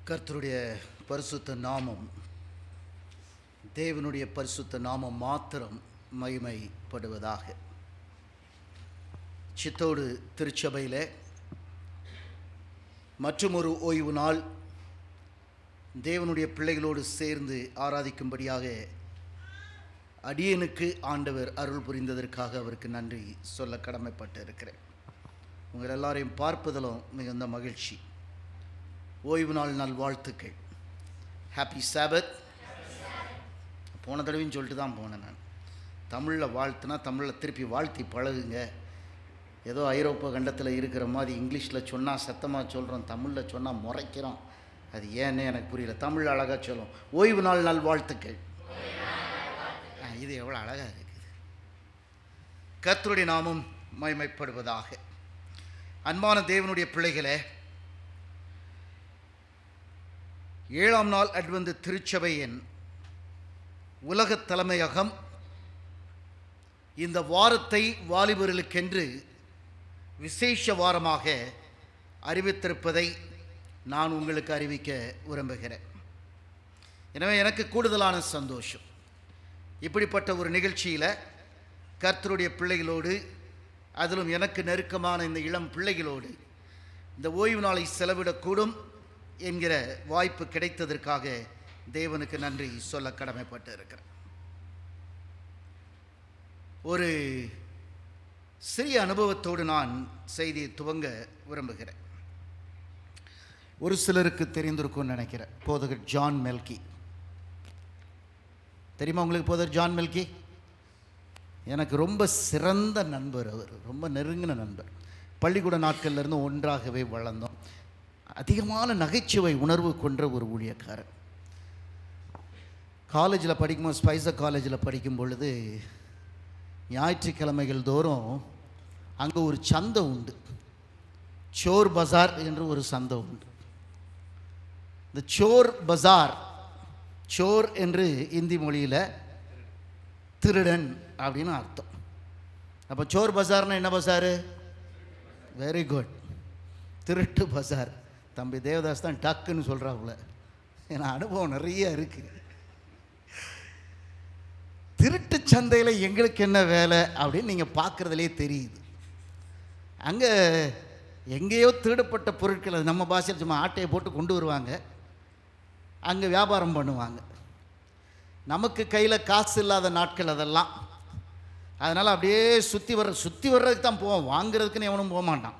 கர்த்தருடைய பரிசுத்த நாமம், தேவனுடைய பரிசுத்த நாமம் மாத்திரம் மகிமைப்படுவதாக. சித்தோடு திருச்சபையில் மற்றும் ஒரு ஓய்வு நாள் தேவனுடைய பிள்ளைகளோடு சேர்ந்து ஆராதிக்கும்படியாக அடியனுக்கு ஆண்டவர் அருள் புரிந்ததற்காக அவருக்கு நன்றி சொல்ல கடமைப்பட்டு இருக்கிறேன். உங்கள் எல்லாரையும் பார்ப்பதிலும் மிகுந்த மகிழ்ச்சி. ஓய்வு நாள் நல்வாழ்த்துக்கள். ஹாப்பி சாபத். போன தடவையும் சொல்லிட்டு தான் போனேன். நான் தமிழில் வாழ்த்துனா தமிழில் திருப்பி வாழ்த்தி பழகுங்க. ஏதோ ஐரோப்பா கண்டத்தில் இருக்கிற மாதிரி இங்கிலீஷில் சொன்னால் சத்தமாக சொல்கிறோம், தமிழில் சொன்னால் முறைக்கிறோம். அது ஏன்னே எனக்கு புரியல. தமிழ் அழகாக சொல்லும், ஓய்வு நாள் நல்வாழ்த்துக்கள். இது எவ்வளோ அழகாக இருக்குது. கர்த்தருடைய நாமம் மகிமைப்படுவதாக. அன்பான தேவனுடைய பிள்ளைகளே, 7ஆம் நாள் அட்வென்ட் திருச்சபையின் உலக தலைமையகம் இந்த வாரத்தை வாலிபர்களுக்கென்று விசேஷ வாரமாக அறிவித்திருப்பதை நான் உங்களுக்கு அறிவிக்க விரும்புகிறேன். எனவே எனக்கு கூடுதலான சந்தோஷம். இப்படிப்பட்ட ஒரு நிகழ்ச்சியில் கர்த்தருடைய பிள்ளைகளோடு, அதிலும் எனக்கு நெருக்கமான இந்த இளம் பிள்ளைகளோடு இந்த ஓய்வு நாளை செலவிடக்கூடும் என்கிற வாய்ப்பு கிடைத்ததற்காக தேவனுக்கு நன்றி சொல்ல கடமைப்பட்டு இருக்கிறேன். ஒரு சிறிய அனுபவத்தோடு நான் செய்தியை துவங்க விரும்புகிறேன். ஒரு சிலருக்கு தெரிந்திருக்கும்னு நினைக்கிறேன். போதகர் ஜான் மெல்கி தெரியுமா உங்களுக்கு? போதகர் ஜான் மெல்கி எனக்கு ரொம்ப சிறந்த நண்பர். அவர் ரொம்ப நெருங்கின நண்பர். பள்ளிக்கூட நாட்கள்லேருந்து ஒன்றாகவே வளர்ந்தோம். அதிகமான நகைச்சுவை உணர்வு கொன்ற ஒரு ஊழியக்காரர். காலேஜில் படிக்கும்போது, ஸ்பைசர் காலேஜில் படிக்கும் பொழுது ஞாயிற்றுக்கிழமைகள் தோறும் அங்கே ஒரு சந்தை உண்டு. சோர் பஜார் என்று ஒரு சந்தை உண்டு. இந்த சோர் பஜார், சோர் என்று இந்தி மொழியில் திருடன் அப்படின்னு அர்த்தம். அப்போ சோர் பஜார்னா என்ன பஜார்? வெரி குட், திருட்டு பஜார். தம்பி தேவதாஸ் தான் டக்குன்னு சொல்கிறாப்புல. ஏன்னா அனுபவம் நிறைய இருக்குது. திருட்டு சந்தையில் எங்களுக்கு என்ன வேலை அப்படின்னு நீங்கள் பார்க்குறதுலே தெரியுது. அங்கே எங்கேயோ திருடப்பட்ட பொருட்கள், அது நம்ம பாஷையில் சும்மா ஆட்டையை போட்டு கொண்டு வருவாங்க, அங்கே வியாபாரம் பண்ணுவாங்க. நமக்கு கையில் காசு இல்லாத நாட்கள் அதெல்லாம். அதனால் அப்படியே சுற்றி வர்றதுக்கு தான் போவோம், வாங்குறதுக்குன்னு எவனும் போக மாட்டான்.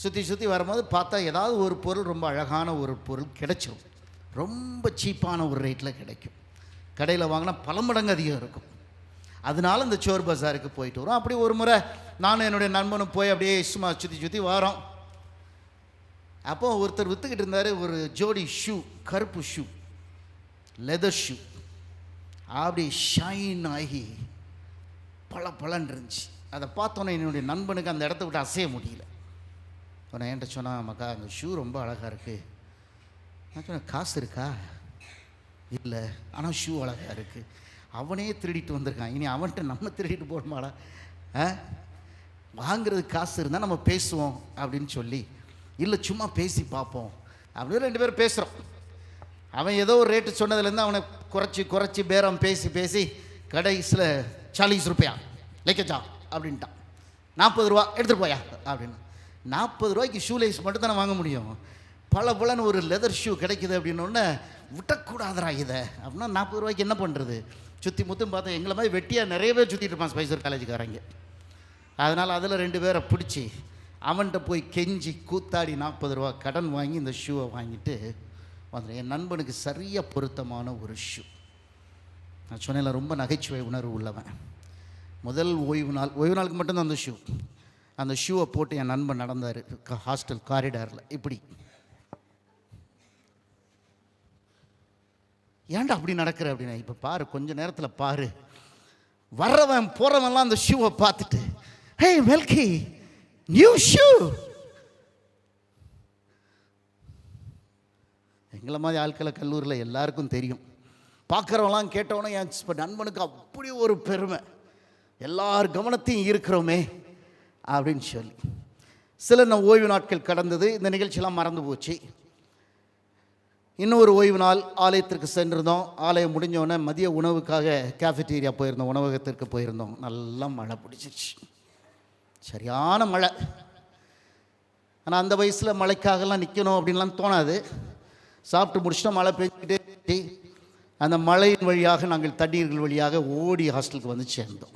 சுற்றி வரும்போது பார்த்தா ஏதாவது ஒரு பொருள், ரொம்ப அழகான ஒரு பொருள் கிடைச்சிடும். ரொம்ப சீப்பான ஒரு ரேட்டில் கிடைக்கும். கடையில் வாங்கினா பல மடங்கு அதிகம் இருக்கும். அதனால இந்த சோர் பஜாருக்கு போயிட்டு வரோம். அப்படி ஒரு முறை நானும் என்னுடைய நண்பனும் போய் அப்படியே சும்மா சுற்றி வரோம். அப்போ ஒருத்தர் விற்றுக்கிட்டு இருந்தார் ஒரு ஜோடி ஷூ, கருப்பு ஷூ, லெதர் ஷூ. அப்படி ஷைன் ஆகி பளன்னு இருந்துச்சு. அதை பார்த்தோன்னே என்னுடைய நண்பனுக்கு அந்த இடத்த விட்டு அசைய முடியல. நான் என்கிட்ட சொன்னான், மக்கா அந்த ஷூ ரொம்ப அழகாக இருக்குது. நான் சொன்னேன், காசு இருக்கா? இல்லை, ஆனால் ஷூ அழகாக இருக்குது. அவனே திருடிட்டு வந்திருக்கான், இனி அவன்கிட்ட நம்ம திருடிட்டு போகணுமாடா? வாங்கிறதுக்கு காசு இருந்தால் நம்ம பேசுவோம் அப்படின்னு சொல்லி, இல்லை சும்மா பேசி பார்ப்போம் அப்படின்னு 2 பேரும் பேசுகிறோம். அவன் ஏதோ ஒரு ரேட்டு சொன்னதுலேருந்து அவனை குறைச்சி பேரம் பேசி கடைசியில் 40 ரூபாயா லைக்கச்சா அப்படின்ட்டான். 40 ரூபா எடுத்துகிட்டு போயா அப்படின்னு. 40 ரூபாய்க்கு ஷூ லைஸ் மட்டும் தானே வாங்க முடியும். பலன்னு ஒரு லெதர் ஷூ கிடைக்குது அப்படின்னோடனே, விட்டக்கூடாதரா இதை அப்படின்னா 40 ரூபாய்க்கு என்ன பண்ணுறது? சுற்றி முற்றும் பார்த்தா எங்களை மாதிரி வெட்டியாக நிறைய பேர் சுற்றிட்டு இருப்பான் ஸ்பைசர் காலேஜுக்காரங்க. அதனால் அதில் 2 பேரை பிடிச்சி அவன்கிட்ட போய் கெஞ்சி கூத்தாடி 40 ரூபா கடன் வாங்கி இந்த ஷூவை வாங்கிட்டு வந்துடுறேன். என் நண்பனுக்கு சரியாக பொருத்தமான ஒரு ஷூ. நான் சொன்னேன்ல, ரொம்ப நகைச்சுவை உணர்வு உள்ளவன். முதல் ஓய்வு நாளுக்கு மட்டும்தான் அந்த ஷூவை போட்டு என் நண்பன் நடந்தார் ஹாஸ்டல் காரிடாரில். இப்படி ஏன்டா அப்படி நடக்கிற அப்படின்னா, இப்போ பாரு, கொஞ்ச நேரத்தில் பாரு, வர்றவன் போகிறவன்லாம் அந்த ஷூவை பார்த்துட்டு, ஹே மெல்கி, நியூ ஷூ. எங்களை மாதிரி ஆட்களை கல்லூரியில் எல்லாருக்கும் தெரியும். பார்க்குறவங்களாம் கேட்டவொன்னே என் நண்பனுக்கு அப்படி ஒரு பெருமை, எல்லார் கவனத்தையும் இருக்கிறோமே அப்படின்னு சொல்லி. சில ஓய்வு நாட்கள் கடந்தது. இந்த நிகழ்ச்சியெல்லாம் மறந்து போச்சு. இன்னும் ஒரு ஓய்வு நாள் ஆலயத்திற்கு சென்றிருந்தோம். ஆலயம் முடிஞ்சோடனே மதிய உணவுக்காக கேஃபிட்டீரியா போயிருந்தோம், உணவகத்திற்கு போயிருந்தோம். நல்லா மழை பிடிச்சிச்சு, சரியான மழை. ஆனால் அந்த வயசில் மழைக்காகலாம் நிற்கணும் அப்படின்லாம் தோணாது. சாப்பிட்டு முடிச்சுட்டோம், மழை பெஞ்சிட்டே. அந்த மழையின் வழியாக நாங்கள் தண்ணீர்கள் வழியாக ஓடி ஹாஸ்டலுக்கு வந்து சேர்ந்தோம்.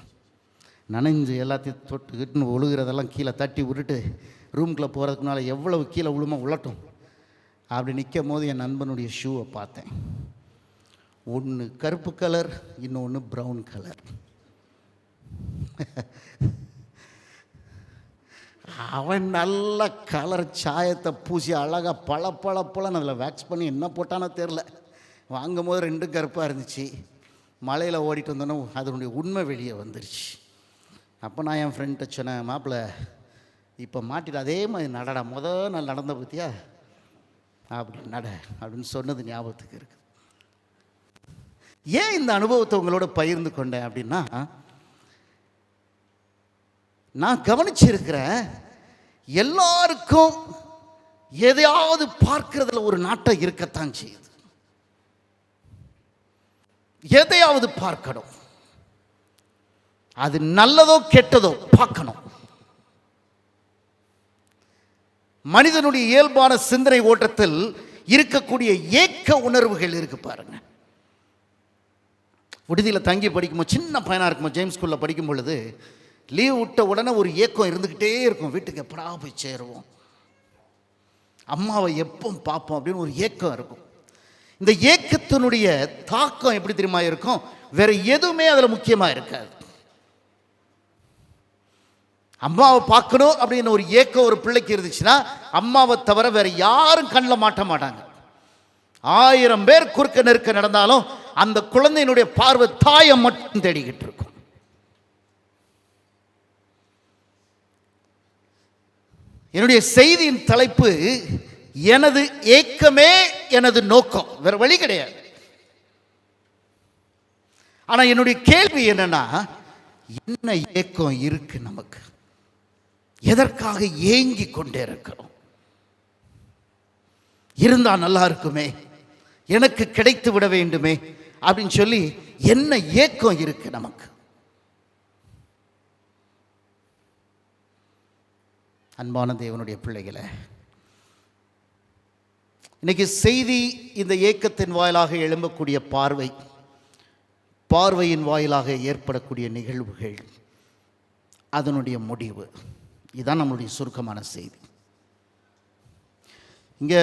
நனைஞ்சு எல்லாத்தையும் தொட்டுக்கிட்டுன்னு ஒழுகிறதெல்லாம் கீழே தட்டி விட்டுட்டு ரூம்குள்ளே போகிறதுக்கு முன்னால் எவ்வளவு கீழே விழுமா உள்ளட்டும் அப்படி நிற்கும் போது என் நண்பனுடைய ஷூவை பார்த்தேன். ஒன்று கருப்பு கலர், இன்னொன்று ப்ரௌன் கலர். அவன் நல்ல கலர் சாயத்தை பூசி அழகாக பழன்னு அதில் வேக்ஸ் பண்ணி என்ன போட்டானோ தெரில. வாங்கும் போது ரெண்டும் கருப்பாக இருந்துச்சு. மலையில் ஓடிட்டு வந்தோன்னே அதனுடைய உண்மை வெளியே வந்துருச்சு. அப்போ நான் என் ஃப்ரெண்ட்டை சொன்னேன், மாப்பிள்ள இப்போ மாட்டிட்டு அதே மாதிரி நடடா, நாள் நடந்த பற்றியா அப்படி நட அப்படின்னு சொன்னது ஞாபகத்துக்கு இருக்குது. ஏன் இந்த அனுபவத்தை உங்களோட பகிர்ந்து கொண்டேன் அப்படின்னா, நான் கவனிச்சிருக்கிறேன், எல்லாருக்கும் எதையாவது பார்க்கறதுல ஒரு நாட்டம் இருக்கத்தான் செய்யுது. எதையாவது பார்க்கணும், அது நல்லதோ கெட்டதோ பார்க்கணும். மனிதனுடைய இயல்பான சிந்தனை ஓட்டத்தில் இருக்கக்கூடிய ஏக்க உணர்வுகள் இருக்கு பாருங்க. விடுதியில் தங்கி படிக்கும்போது, சின்ன பையனாக இருக்கும்போது, ஜேம்ஸ் ஸ்கூலில் படிக்கும் பொழுது லீவ் விட்ட உடனே ஒரு ஏக்கம் இருந்துக்கிட்டே இருக்கும். வீட்டுக்கு எப்படா போய் சேருவோம், அம்மாவை எப்போ பார்ப்போம் அப்படின்னு ஒரு ஏக்கம் இருக்கும். இந்த ஏக்கத்தினுடைய தாக்கம் எப்படி தெரியுமா இருக்கும்? வேற எதுவுமே அதில் முக்கியமாக இருக்காது. அம்மாவை பார்க்கணும் அப்படின்னு ஒரு ஏக்கம் ஒரு பிள்ளைக்கு இருந்துச்சுன்னா, அம்மாவை தவிர வேற யாரும் கண்ணில் மாட்ட மாட்டாங்க. 1000 பேர் குறுக்க நெருக்க நடந்தாலும் அந்த குழந்தையினுடைய பார்வை தாயை மட்டும் தேடிக்கிட்டு இருக்கும். என்னுடைய செய்தியின் தலைப்பு, எனது ஏக்கமே எனது நோக்கம். வேற வழி கிடையாது. ஆனா என்னுடைய கேள்வி என்னன்னா, என்ன ஏக்கம் இருக்கு நமக்கு? எதற்காக ஏங்கி கொண்டே இருக்கிறோம்? இருந்தா நல்லா இருக்குமே, எனக்கு கிடைத்து விட வேண்டுமே அப்படின்னு சொல்லி என்ன ஏக்கம் இருக்கு நமக்கு? அன்பான தேவனுடைய பிள்ளைகளை, இன்னைக்கு செய்தி இந்த ஏக்கத்தின் வாயிலாக எழும்பக்கூடிய பார்வையின் வாயிலாக ஏற்படக்கூடிய நிகழ்வுகள், அதனுடைய முடிவு, இதுதான் நம்மளுடைய சுருக்கமான செய்தி. இங்கே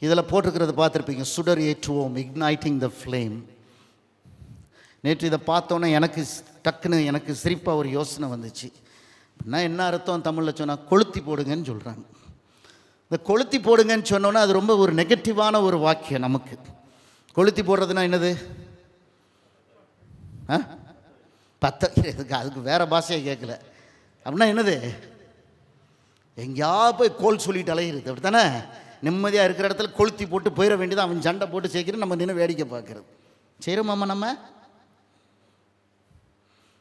இதில் போட்டிருக்கிறது பார்த்துருப்பீங்க, சுடர் ஏற்றுவோம், இக்னைட்டிங் த ஃப்ளேம். நேற்று இதை பார்த்தோன்னே எனக்கு சிரிப்பாக ஒரு யோசனை வந்துச்சு. அப்படின்னா என்ன அர்த்தம் தமிழில் சொன்னால், கொளுத்தி போடுங்கன்னு சொல்கிறாங்க. இந்த கொளுத்தி போடுங்கன்னு சொன்னோன்னா அது ரொம்ப ஒரு நெகட்டிவான ஒரு வாக்கியம் நமக்கு. கொளுத்தி போடுறதுனா என்னது? அதுக்கு வேறு பாஷையை கேட்கல. அப்படின்னா என்னது? எங்கேயா போய் கோல் சொல்லிட்டு அலையிறது, அப்படி தானே? நிம்மதியாக இருக்கிற இடத்துல கொளுத்தி போட்டு போயிட வேண்டியது. அவன் சண்டை போட்டு சேர்க்கிறது, நம்ம நின்று வேடிக்கை பார்க்கறது. செய்கிறோமாம்மா நம்ம?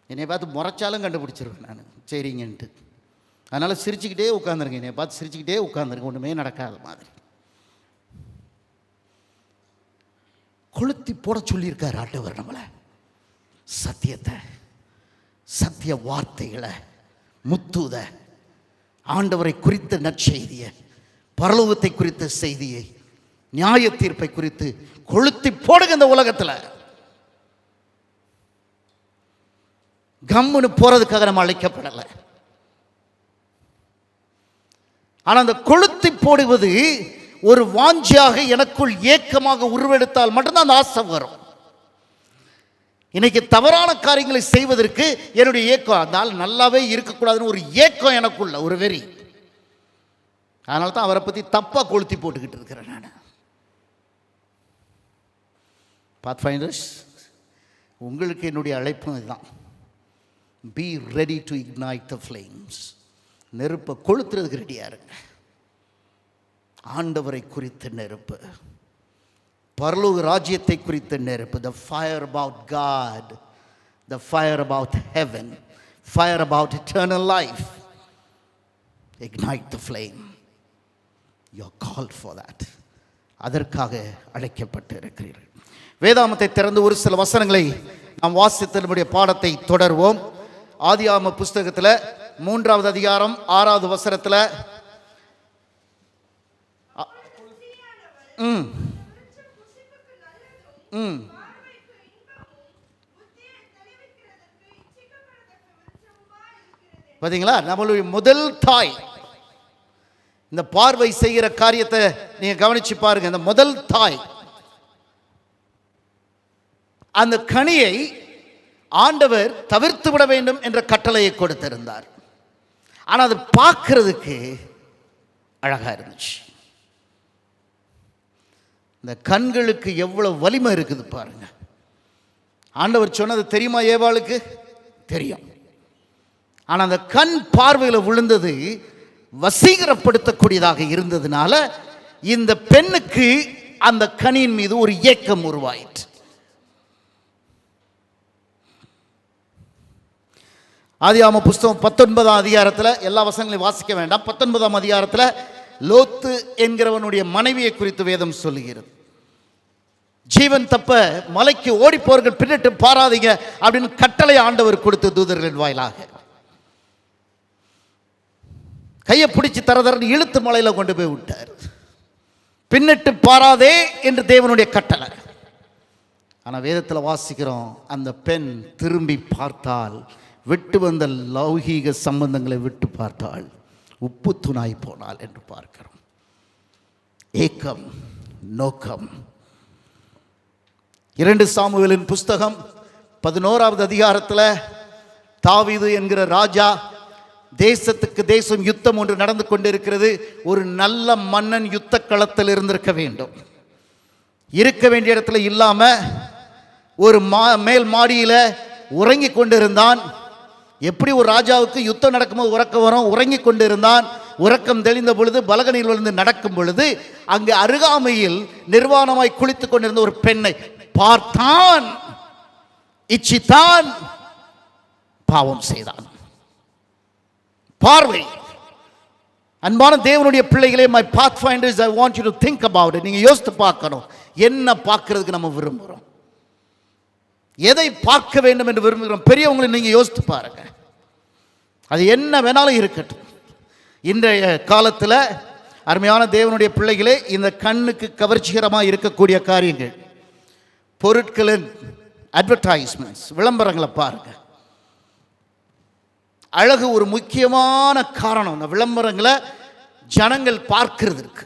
என்னை பார்த்து முறைச்சாலும் கண்டுபிடிச்சிருவேன் நான் சரிங்கன்ட்டு. அதனால் சிரிச்சுக்கிட்டே உட்காந்துருங்க, என்னை பார்த்து சிரிச்சுக்கிட்டே உட்காந்துருங்க, ஒன்றுமே நடக்காத மாதிரி. கொளுத்தி போட சொல்லியிருக்கார் ஆண்டவர் நம்மளை. சத்தியத்தை, சத்திய வார்த்தைகளை, முத்துத ஆண்டவரை குறித்த நற்செய்தியை, பரலோகத்தை குறித்த செய்தியை, நியாய தீர்ப்பை குறித்து கொளுத்தி போடுங்க. இந்த உலகத்தில் கம்முன்னு போறதுக்காக நம்ம அழைக்கப்படலை. ஆனால் அந்த கொளுத்தி போடுவது ஒரு வாஞ்சியாக எனக்குள் ஏக்கமாக உருவெடுத்தால் மட்டும்தான் அந்த ஆசை வரும். இன்னைக்கு தவறான காரியங்களை செய்வதற்கு என்னுடைய ஏக்கம், அதனால் நல்லாவே இருக்கக்கூடாதுன்னு ஒரு ஏக்கம் எனக்குள்ள, ஒரு வெறி. அதனால தான் அவரை பற்றி தப்பாக கொளுத்தி போட்டுக்கிட்டு இருக்கிறேன் நான். பாத்ஃபைண்டர்ஸ், உங்களுக்கு என்னுடைய அழைப்பும் இதுதான். Be ready to ignite the flames. நெருப்பை கொளுத்துறதுக்கு ரெடியாக இருங்க. ஆண்டவரை குறித்த நெருப்பு, பரலோக ராஜ்யத்தை குறித்த நெருப்பு. The fire about God, the fire about heaven, fire about eternal life. Ignite the flame. You're called for that. அதற்காக அழைக்கப்பட்டு இருக்கிறீர்கள். வேதாமத்தை திறந்து ஒரு சில வசனங்களை நாம் வாசித்து நம்முடைய பாடத்தை தொடர்வோம். ஆதியாகம புஸ்தகத்தில் 3வது அதிகாரம் 6வது வசனத்தில் பார்த்தீங்களா, நம்மளுடைய முதல் தாய். இந்த பார்வை செய்கிற காரியத்தை நீங்க கவனிச்சு பாருங்க. இந்த முதல் தாய் அந்த கனியை ஆண்டவர் தவிர்த்து விட வேண்டும் என்ற கட்டளையை கொடுத்திருந்தார். ஆனால் அது பார்க்கிறதுக்கு அழகா இருந்துச்சு. இந்த கண்களுக்கு எவ்வளவு வலிமை இருக்குது பாருங்க. ஆண்டவர் சொன்னது தெரியுமா? ஏவாளுக்கு தெரியும். ஆனால் அந்த கண் பார்வையில் விழுந்தது வசீகரப்படுத்தக்கூடியதாக இருந்ததுனால இந்த பெண்ணுக்கு அந்த கனியின் மீது ஒரு ஏக்கம் உருவாயிற்று. ஆதியாகம புஸ்தகம் 19ஆம் அதிகாரத்தில், எல்லா வசனங்களையும் வாசிக்க வேண்டாம், 19ஆம் அதிகாரத்தில் லோத்து என்கிறவனுடைய மனைவியை குறித்து வேதம் சொல்லுகிறது. ஜீவன் தப்ப மலைக்கு ஓடிப்போர்கள் பின்னிட்டு பாராதீங்க அப்படின்னு கட்டளை ஆண்டவர் கொடுத்து தூதர்களின் வாயிலாக கையை பிடிச்சி தரதரன்னு இழுத்து மலையில கொண்டு போய் விட்டார். பின்னிட்டு பாராதே என்று தேவனுடைய கட்டளை. ஆனால் வேதத்தில் வாசிக்கிறோம், அந்த பெண் திரும்பி பார்த்தால், விட்டு வந்த லௌகீக சம்பந்தங்களை விட்டு பார்த்தால் உப்பு துணாய் போனாள் என்று பார்க்கிறோம். ஏக்கம், நோக்கம். 2 சாமுவேலின் புஸ்தகம் 11வது அதிகாரத்தில் தாவீது என்கிற ராஜா, தேசத்துக்கு தேசம் யுத்தம் ஒன்று நடந்து கொண்டிருக்கிறது. ஒரு நல்ல மன்னன் யுத்த களத்தில் இருந்திருக்க வேண்டும். இருக்க வேண்டிய இடத்துல இல்லாம ஒரு மேல் மாடியில் உறங்கி கொண்டிருந்தான். எப்படி ஒரு ராஜாவுக்கு யுத்தம் நடக்கும்போது உறக்கம் வரும்? உறங்கி கொண்டிருந்தான். உறக்கம் தெளிந்த பொழுது பலகனில் விழுந்து நடக்கும் பொழுது அங்கு அருகாமையில் நிர்வாணமாய் குளித்துக் கொண்டிருந்த ஒரு பெண்ணை பார்த்தான், இச்சித்தான், பாவம் செய்தான். பார்வை. அன்பான தேவனுடைய பிள்ளைகளே, my pathfinders, I want you to think about it. நீங்க யோசித்து பார்க்கணும், என்ன பார்க்கிறதுக்கு நம்ம விரும்புகிறோம், எதை பார்க்க வேண்டும் என்று விரும்புகிறோம். பெரியவங்களை நீங்க யோசித்து பாருங்க. அது என்ன வேணாலும் இருக்கட்டும். இன்றைய காலத்தில் அருமையான தேவனுடைய பிள்ளைகளே, இந்த கண்ணுக்கு கவர்ச்சிகரமாக இருக்கக்கூடிய காரியங்கள், பொருட்களின் அட்வர்டைஸ்மெண்ட்ஸ், விளம்பரங்களை பாருங்க. அழகு ஒரு முக்கியமான காரணம். இந்த விளம்பரங்களை ஜனங்கள் பார்க்கிறதுக்கு.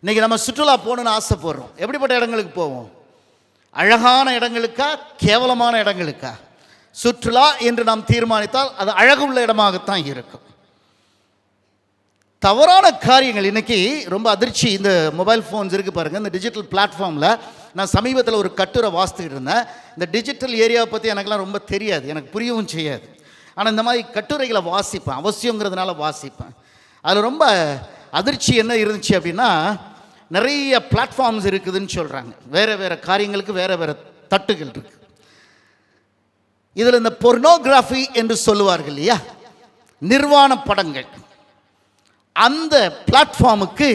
இன்னைக்கு நம்ம சுற்றுலா போகணுன்னு ஆசைப்படுறோம். எப்படிப்பட்ட இடங்களுக்கு போவோம்? அழகான இடங்களுக்கா, கேவலமான இடங்களுக்கா? சுற்றுலா என்று நாம் தீர்மானித்தால் அது அழகுள்ள இடமாகத்தான் இருக்கும். தவறான காரியங்கள் இன்னைக்கு ரொம்ப அதிர்ச்சி. இந்த மொபைல் ஃபோன்ஸ் இருக்கு பாருங்க, இந்த டிஜிட்டல் பிளாட்ஃபார்மில் நான் சமீபத்தில் ஒரு கட்டுரை வாசித்துக்கிட்டு இருந்தேன். இந்த டிஜிட்டல் ஏரியாவை பற்றி எனக்குலாம் ரொம்ப தெரியாது, எனக்கு புரியவும் செய்யாது. ஆனால் இந்த மாதிரி கட்டுரைகளை வாசிப்பேன், அவசியங்கிறதுனால வாசிப்பேன். அதில் ரொம்ப அதிர்ச்சி என்ன இருந்துச்சு அப்படின்னா, நிறைய பிளாட்ஃபார்ம்ஸ் இருக்குதுன்னு சொல்கிறாங்க. வேறு வேறு காரியங்களுக்கு வேறு வேறு தட்டுகள் இருக்குது. இதில் இந்த பொர்னோகிராஃபி என்று சொல்லுவார்கள் இல்லையா, நிர்வாண படங்கள், அந்த பிளாட்ஃபார்முக்கு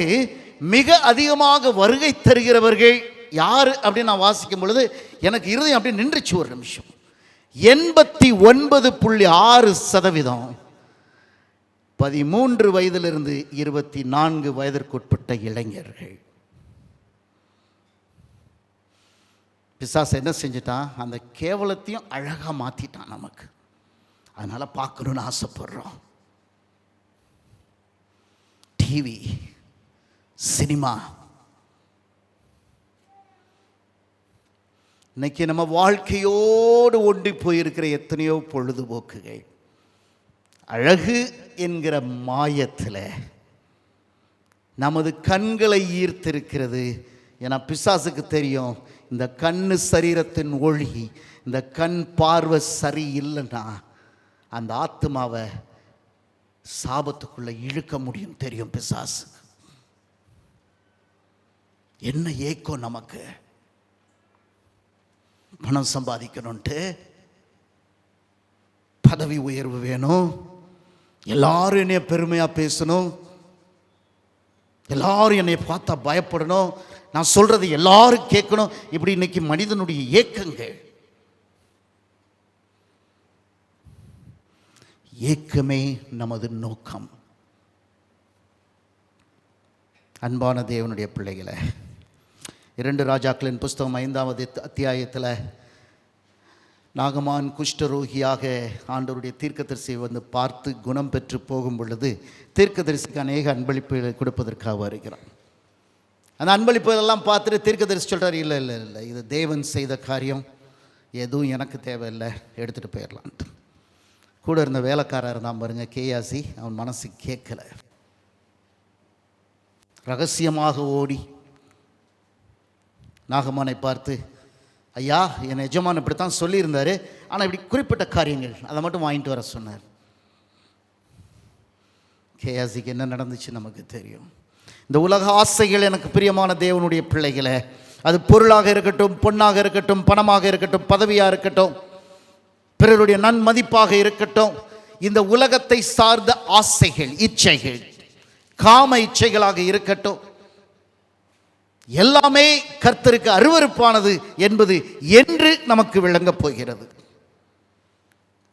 மிக அதிகமாக வருகை தருகிறவர்கள் யார் அப்படின்னு நான் வாசிக்கும் பொழுது எனக்கு இருதயம் அப்படி நின்றுச்சு ஒரு நிமிஷம். 89.6% 13 வயதிலிருந்து 24 வயதிற்குட்பட்ட இளைஞர்கள். பிசாசு என்ன செஞ்சிட்டான்? அந்த கேவலத்தையும் அழகாக மாற்றிட்டான் நமக்கு. அதனால் பார்க்கணுன்னு ஆசைப்படுறோம். TV, cinema. இன்னைக்கு நம்ம வாழ்க்கையோடு ஒன்றி போயிருக்கிற எத்தனையோ பொழுதுபோக்குகள் அழகு என்கிற மாயத்தில் நமது கண்களை ஈர்த்திருக்கிறது. ஏன்னா பிசாசுக்கு தெரியும், இந்த கண்ணு சரீரத்தின் ஒளி, இந்த கண் பார்வை சரி இல்லைன்னா அந்த ஆத்மாவை சாபத்துக்குள்ள இழுக்க முடியும் தெரியும் பிசாசு. என்ன ஏக்கம் நமக்கு? பணம் சம்பாதிக்கணும்ட்டு, பதவி உயர்வு வேணும், எல்லாரும் என்னைய பெருமையாக பேசணும், எல்லாரும் என்னை பார்த்தா பயப்படணும், நான் சொல்றது எல்லாரும் கேட்கணும். இப்படி இன்னைக்கு மனிதனுடைய ஏக்கங்கள். ஏக்கமே நமது நோக்கம். அன்பான தேவனுடைய பிள்ளைகளை, 2 ராஜாக்களின் புஸ்தகம் 5வது அத்தியாயத்தில் நாகமான் குஷ்டரோகியாக ஆண்டவருடைய தீர்க்கதரிசியை வந்து பார்த்து குணம் பெற்று போகும் பொழுது தீர்க்கதரிசிக்கு அநேக அன்பளிப்புகளை கொடுப்பதற்காக வருகிறான். அந்த அன்பளிப்புகளெல்லாம் பார்த்துட்டு தீர்க்கதரிசி சொல்கிறார், இல்லை இல்லை இல்லை, இது தேவன் செய்த காரியம், எதுவும் எனக்கு தேவையில்லை, எடுத்துகிட்டு போயிடலான்ட்டு. கூட இருந்த வேலைக்காரர் இருந்தான் பாருங்க, கேயாசி, அவன் மனசு கேட்கலை. ரகசியமாக ஓடி நாகமானை பார்த்து, ஐயா, என் எஜமான் இப்படித்தான் சொல்லியிருந்தார், ஆனால் இப்படி குறிப்பிட்ட காரியங்கள் அதை மட்டும் வாங்கிட்டு வர சொன்னார். கேயாசிக்கு என்ன நடந்துச்சு நமக்கு தெரியும். இந்த உலக ஆசைகள் எனக்கு பிரியமான தேவனுடைய பிள்ளைகளை, அது பொருளாக இருக்கட்டும், பொன்னாக இருக்கட்டும், பணமாக இருக்கட்டும், பதவியாக இருக்கட்டும், பிறருடைய நன்மதிப்பாக இருக்கட்டும், இந்த உலகத்தை சார்ந்த ஆசைகள், இச்சைகள், காம இச்சைகளாக இருக்கட்டும், எல்லாமே கர்த்தருக்கு அருவருப்பானது என்பது என்று நமக்கு விளங்கப் போகிறது.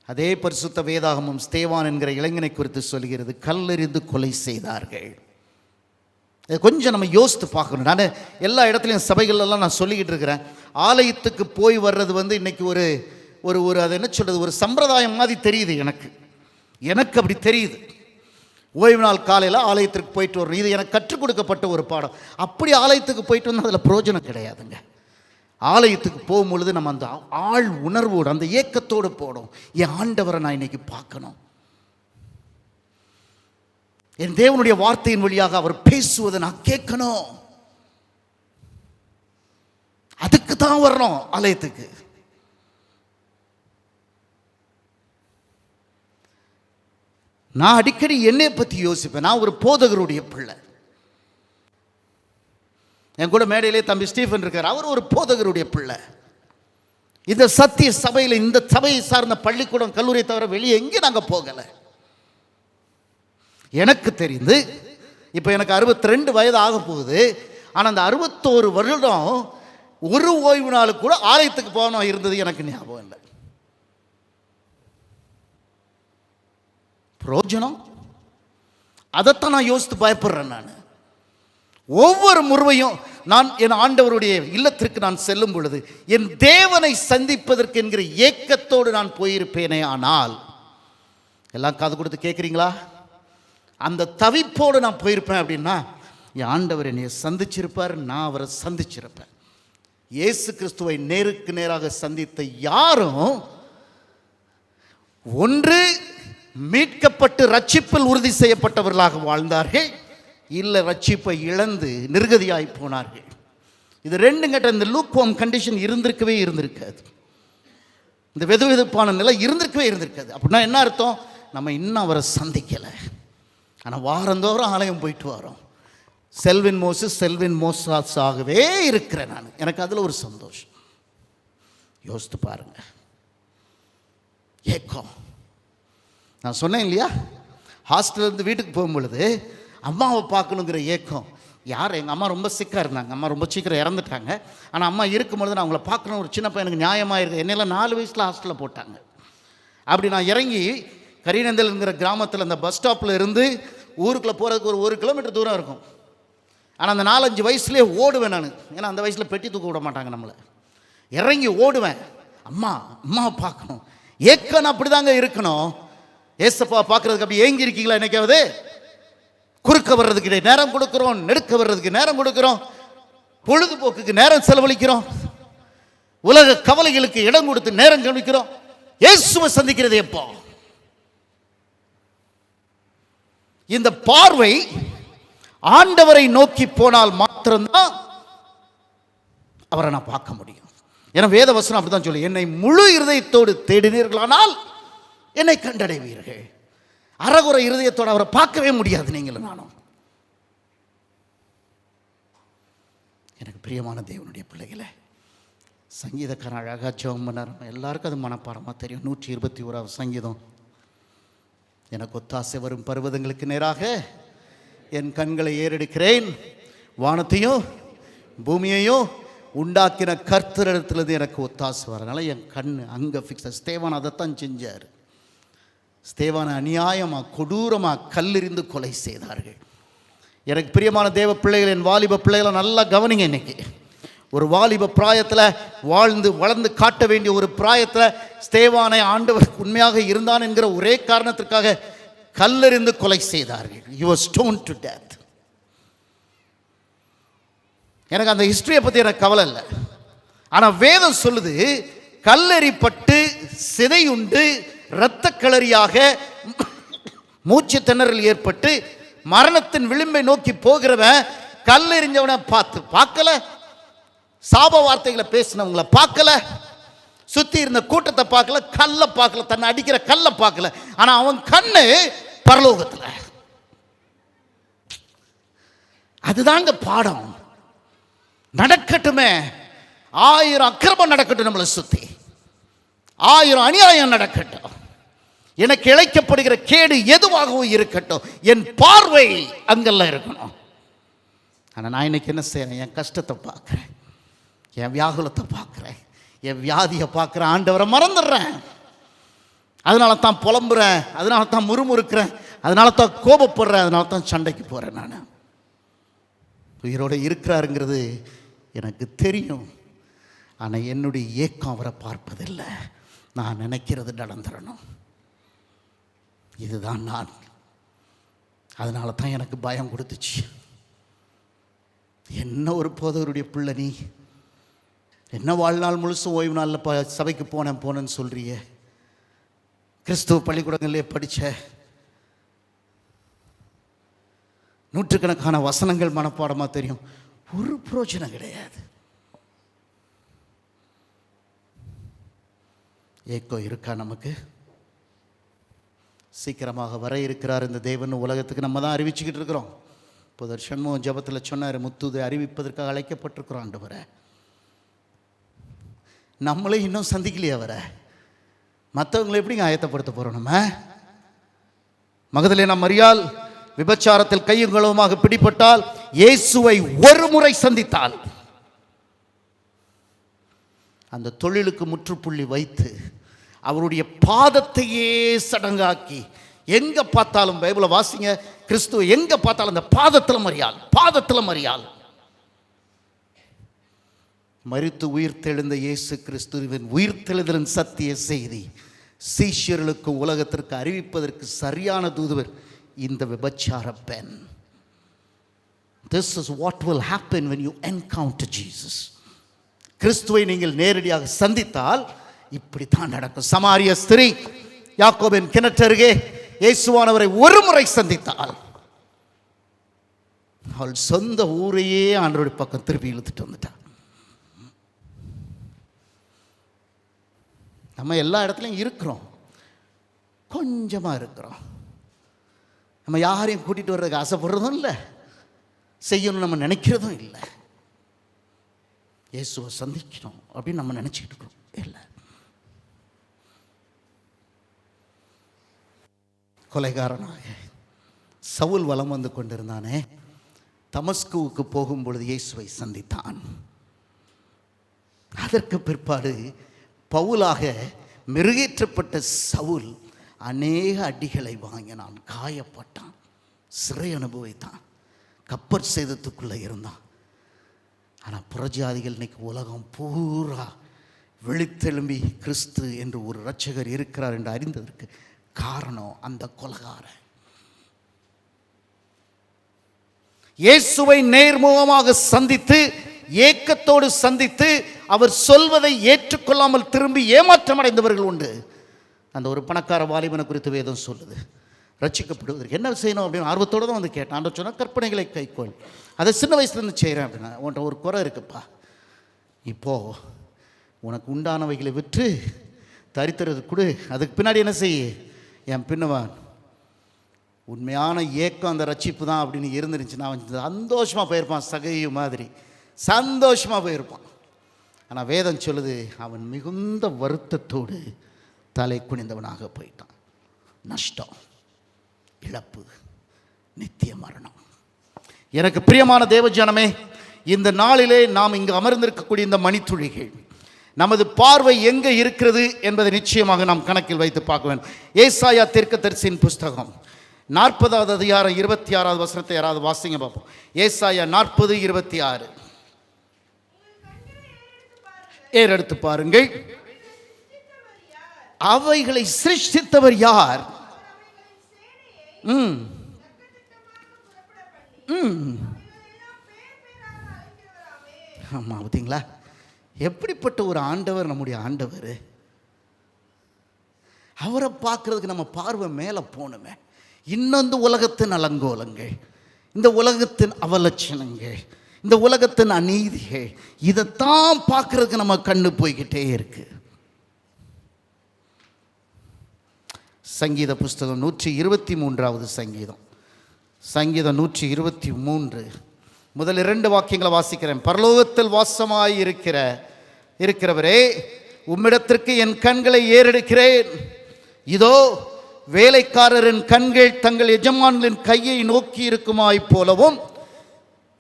அதே பரிசுத்த வேதாகமும் ஸ்தேவான் என்கிற இளைஞனை குறித்து சொல்கிறது, கல்லெறிந்து கொலை செய்தார்கள். கொஞ்சம் நம்ம யோசித்து பார்க்கணும். நான் எல்லா இடத்துலையும் சபைகளெல்லாம் நான் சொல்லிக்கிட்டு இருக்கிறேன், ஆலயத்துக்கு போய் வர்றது வந்து இன்னைக்கு ஒரு ஒரு ஒரு அது என்ன சொல்கிறது, ஒரு சம்பிரதாயம் மாதிரி தெரியுது. எனக்கு அப்படி தெரியுது. ஓய்வு நாள் காலையில் ஆலயத்திற்கு போயிட்டு வரணும், இது எனக்கு கற்றுக் கொடுக்கப்பட்ட ஒரு பாடம். அப்படி ஆலயத்துக்கு போயிட்டு வந்து அதில் பிரயோஜனம் கிடையாதுங்க. ஆலயத்துக்கு போகும்பொழுது நம்ம அந்த ஆள் உணர்வோடு, அந்த ஏக்கத்தோடு போடும். என் ஆண்டவரை நான் இன்னைக்கு பார்க்கணும், என் தேவனுடைய வார்த்தையின் வழியாக அவர் பேசுவதை நான் கேட்கணும். அதுக்கு தான் வரணும் ஆலயத்துக்கு. நான் அடிக்கடி என்னை பற்றி யோசிப்பேன். நான் ஒரு போதகருடைய பிள்ளை. என் கூட மேடையிலே தம்பி ஸ்டீஃபன் இருக்கார், அவர் ஒரு போதகருடைய பிள்ளை. இந்த சத்திய சபையில், இந்த சபையை சார்ந்த பள்ளிக்கூடம், கல்லூரியை தவிர வெளியே எங்கே நாங்கள் போகலை. எனக்கு தெரிந்து இப்போ எனக்கு 62 வயது ஆக போகுது. ஆனால் அந்த 61 வருடம் ஒரு ஓய்வு நாள் கூட ஆலயத்துக்கு போகணும் இருந்தது எனக்கு ஞாபகம் இல்லை. பிரயோஜனம் அதைத்தான் நான் யோசித்து பயப்படுறேன். நான் ஒவ்வொரு முறையும் நான் என் ஆண்டவருடைய இல்லத்திற்கு நான் செல்லும் பொழுது என் தேவனை சந்திப்பதற்கு என்கிற ஏக்கத்தோடு நான் போயிருப்பேனே. ஆனால் எல்லாம் காது கொடுத்து கேட்குறீங்களா? அந்த தவிப்போடு நான் போயிருப்பேன் அப்படின்னா என் ஆண்டவர் என்னை சந்திச்சிருப்பார், நான் அவரை சந்திச்சிருப்பேன். இயேசு கிறிஸ்துவை நேருக்கு நேராக சந்தித்த யாரும் ஒன்று மீட்கப்பட்டு ரட்சிப்பில் உறுதி செய்யப்பட்டவர்களாக வாழ்ந்தார்கள், இல்லை ரட்சிப்பை இழந்து நிர்கதியாய் போனார்கள். இது ரெண்டும் கேட்ட இந்த லூக்வார்ம் கண்டிஷன் இருந்திருக்காது. இந்த வெதுவெதுப்பான நிலை இருந்திருக்காது. அப்படின்னா என்ன அர்த்தம்? நம்ம இன்னும் அவரை சந்திக்கலை, ஆனால் வாரந்தோறும் ஆலயம் போயிட்டு வரோம். செல்வின் மோசாஸாகவே இருக்கிறேன் நான். எனக்கு அதில் ஒரு சந்தோஷம். யோசித்து பாருங்க. ஏக்கம். நான் சொன்னேன் இல்லையா, ஹாஸ்டல்லேருந்து வீட்டுக்கு போகும்பொழுது அம்மாவை பார்க்கணுங்கிற ஏக்கம். யார்? எங்கள் அம்மா ரொம்ப சிக்காக இருந்தாங்க. அம்மா ரொம்ப சீக்கிரம் இறந்துட்டாங்க. ஆனால் அம்மா இருக்கும்பொழுது நான் அவங்கள பார்க்கணும். ஒரு சின்ன பையனுக்கு நியாயமாக இருக்குது. என்னெல்லாம் 4 வயசில் ஹாஸ்டலில் போட்டாங்க. அப்படி நான் இறங்கி கரிநந்தல்ங்கிற கிராமத்தில் அந்த பஸ் ஸ்டாப்பில் இருந்து ஊருக்குள்ளே போகிறதுக்கு ஒரு 1 கிலோமீட்டர் தூரம் இருக்கும். ஆனால் அந்த 4-5 வயசுலேயே ஓடுவேன் நான். ஏன்னா அந்த வயசில் பெட்டி தூக்க விட மாட்டாங்க நம்மளை. இறங்கி ஓடுவேன். அம்மாவை பார்க்கணும். ஏக்கன்னு அப்படி தாங்க இருக்கணும். ஏசப்பா பார்க்கறதுக்கு அப்படி ஏங்கி இருக்கீங்களா? என்னைக்காவது குறுக்க வர்றதுக்கு நேரம் கொடுக்குறோம், நெருக்க வர்றதுக்கு நேரம் கொடுக்குறோம், பொழுதுபோக்குக்கு நேரம் செலவழிக்கிறோம், உலக கவலைகளுக்கு இடம் கொடுத்து நேரம் கவனிக்கிறோம். இயேசுவை சந்திக்கிறது எப்போ? இந்த பார்வை ஆண்டவரை நோக்கி போனால் மாத்திரம்தான் அவரை நான் பார்க்க முடியும். ஏன்னா வேத வசனம் அப்படிதான் சொல்லி, என்னை முழு இருதயத்தோடு தேடினீர்களானால் என்னை கண்டடைவீர்கள். அறகுறை இருதயத்தோடு அவரை பார்க்கவே முடியாது நீங்களும் நானும். எனக்கு பிரியமான தேவனுடைய பிள்ளைகளை, சங்கீதக்காரன் அழகாக ஜெபம் பண்ணார். எல்லாருக்கும் அது மனப்பாடமாக தெரியும். 121 சங்கீதம். எனக்கு ஒத்தாசை வரும் பர்வதங்களுக்கு நேராக என் கண்களை ஏறெடுக்கிறேன், வானத்தையும் பூமியையும் உண்டாக்கின கர்த்தரிடத்திலிருந்து எனக்கு ஒத்தாசை வரனால என் கண் அங்கே ஃபிக்ஸ். ஸ்தேவான் அதைத்தான் செஞ்சார். ஸ்தேவானை அநியாயமாக கொடூரமாக கல்லெறிந்து கொலை செய்தார்கள். எனக்கு பிரியமான தேவ பிள்ளைகள், என் வாலிப பிள்ளைகளை நல்லா கவனிங்க. இன்னைக்கு ஒரு வாலிப பிராயத்தில் வாழ்ந்து வளர்ந்து காட்ட வேண்டிய ஒரு பிராயத்தில் ஸ்தேவானை ஆண்டவர் உண்மையாக இருந்தான் என்கிற ஒரே காரணத்திற்காக கல்லெறிந்து கொலை செய்தார்கள். He was stoned to death. எனக்கு அந்த ஹிஸ்டரியை பற்றி எனக்கு கவலை இல்லை. ஆனால் வேதம் சொல்லுது, கல்லெறிப்பட்டு சிதையுண்டு இரத்த களரியாக மூச்சு திணறல் ஏற்பட்டு மரணத்தின் விளிம்பை நோக்கி போகிறவன் கல்லெறிஞ்சவனை பார்க்கல, சாப வார்த்தைகளை பேசினவங்களை பார்க்கல, சுத்தி இருந்த கூட்டத்தை பார்க்கல, கல்லை பார்க்கல, தன்னை அடிக்கிற கல்லை பார்க்கல. ஆனா அவன் கண்ணு பரலோகத்தில். அதுதாங்க பாடம். நடக்கட்டுமே, 1000 அக்கிரமம் நடக்கட்டும், நம்மளை சுத்தி 1000 அநியாயம் நடக்கட்டும், எனக்கு இழைக்கப்படுகிற கேடு எதுவாகவும் இருக்கட்டும், என் பார்வை அங்கெல்லாம் இருக்கணும். ஆனால் நான் இன்னைக்கு என்ன செய்யறேன்? என் கஷ்டத்தை பார்க்குறேன், என் வியாகுலத்தை பார்க்குறேன், என் வியாதியை பார்க்குறேன், ஆண்டவரை மறந்துடுறேன். அதனால தான் புலம்புறேன், அதனால தான் முறுமுறுக்கிறேன், அதனால தான் கோபப்படுறேன், அதனால தான் சண்டைக்கு போகிறேன். நான் உயிரோடு இருக்கிறாருங்கிறது எனக்கு தெரியும். ஆனால் என்னுடைய ஏக்கம் அவரை பார்ப்பதில்லை. நான் நினைக்கிறது நடந்துடணும், இதுதான் நான். அதனால தான் எனக்கு பயம் கொடுத்துச்சு. என்ன ஒரு போதவருடைய பிள்ளை நீ, என்ன வாழ்நாள் முழுசும் ஓய்வு நாளில் சபைக்கு போனேன்னு சொல்றிய, கிறிஸ்துவ பள்ளிக்கூடங்களிலே படித்த நூற்றுக்கணக்கான வசனங்கள் மனப்பாடமாக தெரியும், ஒரு பிரயோஜனம் கிடையாது. ஏக்கம் இருக்கா நமக்கு? சீக்கிரமாக வர இருக்கிறார் இந்த தேவன் உலகத்துக்கு நம்ம தான் அறிவிச்சுக்கிட்டு இருக்கிறோம். இப்போ சண்முகம் ஜபத்தில் சொன்னார், முத்துதை அறிவிப்பதற்காக அழைக்கப்பட்டிருக்கிறோம் ஆண்டவரை. நம்மளே இன்னும் சந்திக்கலையே அவரை. மற்றவங்களை எப்படிங்க ஆயத்தப்படுத்த போகிறோம்? நம்ம மகதலேனா மரியாள் விபச்சாரத்தில் கையும் களவுமாக பிடிபட்டால், இயேசுவை ஒரு முறை சந்தித்தால், அந்த தொழிலுக்கு முற்றுப்புள்ளி வைத்து அவருடைய பாதத்தையே சடங்காக்கி, எங்க பார்த்தாலும் பைபிளை வாசிங்க, கிறிஸ்துவ எங்க பார்த்தாலும் அந்த பாதத்தில் மரியாள், பாதத்தில் மரியாள். மரித்து உயிர்த்தெழுந்த இயேசு கிறிஸ்துவின் உயிர்த்தெழுதலின் சத்திய செய்தி சீஷர்களுக்கு உலகத்திற்கு அறிவிப்பதற்கு சரியான தூதுவர் இந்த விபச்சார பெண். This is what will happen when you encounter Jesus. கிறிஸ்துவை நீங்கள் நேரடியாக சந்தித்தால் இப்படித்தான் நடக்கும். சமாரிய ஸ்திரீ யாக்கோபின் கிணற்றருகே இயேசுவானவரை ஒரு முறை சந்தித்தால், அவள் சொந்த ஊரையே ஆண்டவருடைய பக்கம் திருப்பி இழுத்துட்டு வந்துட்டாள். நம்ம எல்லா இடத்துலையும் இருக்கிறோம், கொஞ்சமாக இருக்கிறோம். நம்ம யாரையும் கூட்டிகிட்டு வர்றதுக்கு ஆசைப்படுறதும் இல்லை, செய்யணும்னு நம்ம நினைக்கிறதும் இல்லை. இயேசுவை சந்திக்கணும் அப்படின்னு நம்ம நினச்சிக்கிட்டு இருக்கோம். இல்லை, கொலைகாரனாக சவுல் வலம் வந்து கொண்டிருந்தானே, தமஸ்குவுக்கு போகும்பொழுது இயேசுவை சந்தித்தான். அதற்கு பிற்பாடு பவுலாக மெருகேற்றப்பட்ட சவுல் அநேக அடிகளை வாங்கினான், காயப்பட்டான், சிறை அனுபவித்தான், கப்பற் சேதத்துக்குள்ளே இருந்தான். ஆனால் புறஜாதிகள் இன்னைக்கு உலகம் பூரா விழித்தெழும்பி கிறிஸ்து என்று ஒரு இரட்சகர் இருக்கிறார் என்று அறிந்ததற்கு காரணம் அந்த கொலைகாரன். இயேசுவை நேர்முகமாக சந்தித்து, ஏக்கத்தோடு சந்தித்து, அவர் சொல்வதை ஏற்றுக்கொள்ளாமல் திரும்பி ஏமாற்றம் அடைந்தவர்கள் உண்டு. அந்த ஒரு பணக்கார வாலிபனை குறித்து வேதம் சொல்லுது. ரட்சிக்கப்படுவதற்கு என்ன செய்யணும் அப்படின்னு ஆர்வத்தோடு தான் வந்து கேட்டான். அந்த சொன்ன கற்பனைகளை கைக்கொள், அதை சின்ன வயசுலேருந்து செய்கிறேன் அப்படின்னா. உன்ட்ட ஒரு குறை இருக்குப்பா, இப்போது உனக்கு உண்டானவைகளை விற்று தரித்திரது கொடு, அதுக்கு பின்னாடி என்ன செய்ய, என் பின்னவான். உண்மையான ஏக்கம் அந்த ரட்சிப்பு தான் அப்படின்னு இருந்துருந்துச்சுன்னா அவன் சந்தோஷமாக போயிருப்பான், சகையு மாதிரி சந்தோஷமாக போயிருப்பான். ஆனால் வேதம் சொல்லுது, அவன் மிகுந்த வருத்தத்தோடு தலை குனிந்தவனாக போயிட்டான். நஷ்டம், இழப்பு, நித்திய மரணம். எனக்கு பிரியமான தேவஜனமே, இந்த நாளிலே நாம் இங்கு அமர்ந்திருக்கக்கூடிய இந்த மணித்துளிகள் நமது பார்வை எங்கே இருக்கிறது என்பதை நிச்சயமாக நாம் கணக்கில் வைத்து பார்க்க வேண்டும். ஏசாயா தீர்க்கதரிசியின் புஸ்தகம் 40வது அதிகாரம் 26வது வசனத்தை யாராவது வாசிங்க பார்ப்போம். ஏசாயா 40:26. ஏறெடுத்து பாருங்கள். அவைகளை சிருஷ்டித்தவர் யார்? ஆமாம், பார்த்தீங்களா எப்படிப்பட்ட ஒரு ஆண்டவர் நம்முடைய ஆண்டவர். அவரை பார்க்கறதுக்கு நம்ம பார்வை மேலே போகணுமே. இன்னொன்று உலகத்தின் அலங்கோலங்கள், இந்த உலகத்தின் அவலட்சணங்கள், இந்த உலகத்தின் அநீதிகள், இதைத்தான் பார்க்கறதுக்கு நம்ம கண்ணு போய்கிட்டே இருக்கு. சங்கீத புஸ்தகம் 123வது சங்கீதம், சங்கீதம் 123 முதல் 2 வாக்கியங்களை வாசிக்கிறேன். பரலோகத்தில் வாசமாய் இருக்கிறவரே, உம்மிடத்திற்கு என் கண்களை ஏறெடுக்கிறேன். இதோ வேலைக்காரரின் கண்கள் தங்கள் எஜமானின் கையை நோக்கி இருக்குமாய் போலவும்,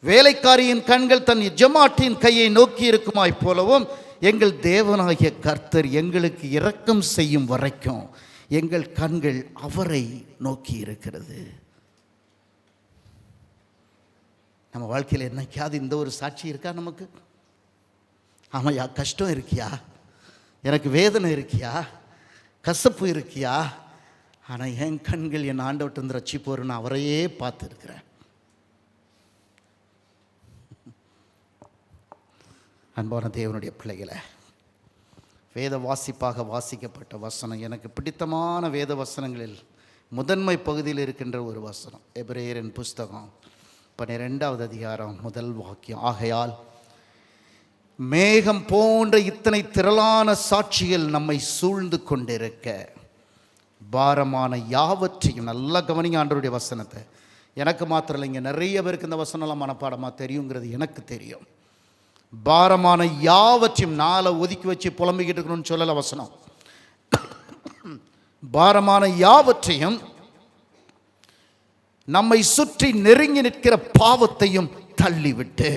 வேலைக்காரியின் கண்கள் தன் எஜமாட்டின் கையை நோக்கி இருக்குமாய் போலவும், எங்கள் தேவனாகிய கர்த்தர் எங்களுக்கு இரக்கம் செய்யும் வரைக்கும் எங்கள் கண்கள் அவரை நோக்கி இருக்கிறது. நம்ம வாழ்க்கையில் என்னைக்காவது இந்த ஒரு சாட்சி இருக்கா நமக்கு? ஆமாய்யா, கஷ்டம் இருக்கியா, எனக்கு வேதனை இருக்கியா, கசப்பு இருக்கியா, ஆனால் என் கண்கள் என் ஆண்டவர்கிட்ட இருந்து ரட்சிப்போர், நான் அவரையே பார்த்துருக்கிறேன். அன்பான தேவனுடைய பிள்ளைகளை, வேத வாசிப்பாக வாசிக்கப்பட்ட வசனம், எனக்கு பிடித்தமான வேத வசனங்களில் முதன்மை பகுதியில் இருக்கின்ற ஒரு வசனம், எபிரேயரின் புஸ்தகம் 12வது அதிகாரம் 1 வாக்கியம். ஆகையால் மேகம் போன்ற இத்தனை திரளான சாட்சிகள் நம்மை சூழ்ந்து கொண்டிருக்க, பாரமான யாவற்றையும், நல்லா கவனிங்க ஆண்டவருடைய வசனத்தை. எனக்கு மாத்திரம் இல்லைங்க, நிறைய பேருக்கு இந்த வசனம்லாம் மனப்பாடமாக தெரியுங்கிறது எனக்கு தெரியும். பாரமான யாவற்றையும், நாளை ஒதுக்கி வச்சு புலம்பிக்கிட்டு இருக்கணும்னு சொல்லல வசனம். பாரமான யாவற்றையும், நம்மை சுற்றி நெருங்கி நிற்கிற பாவத்தையும் தள்ளிவிட்டு,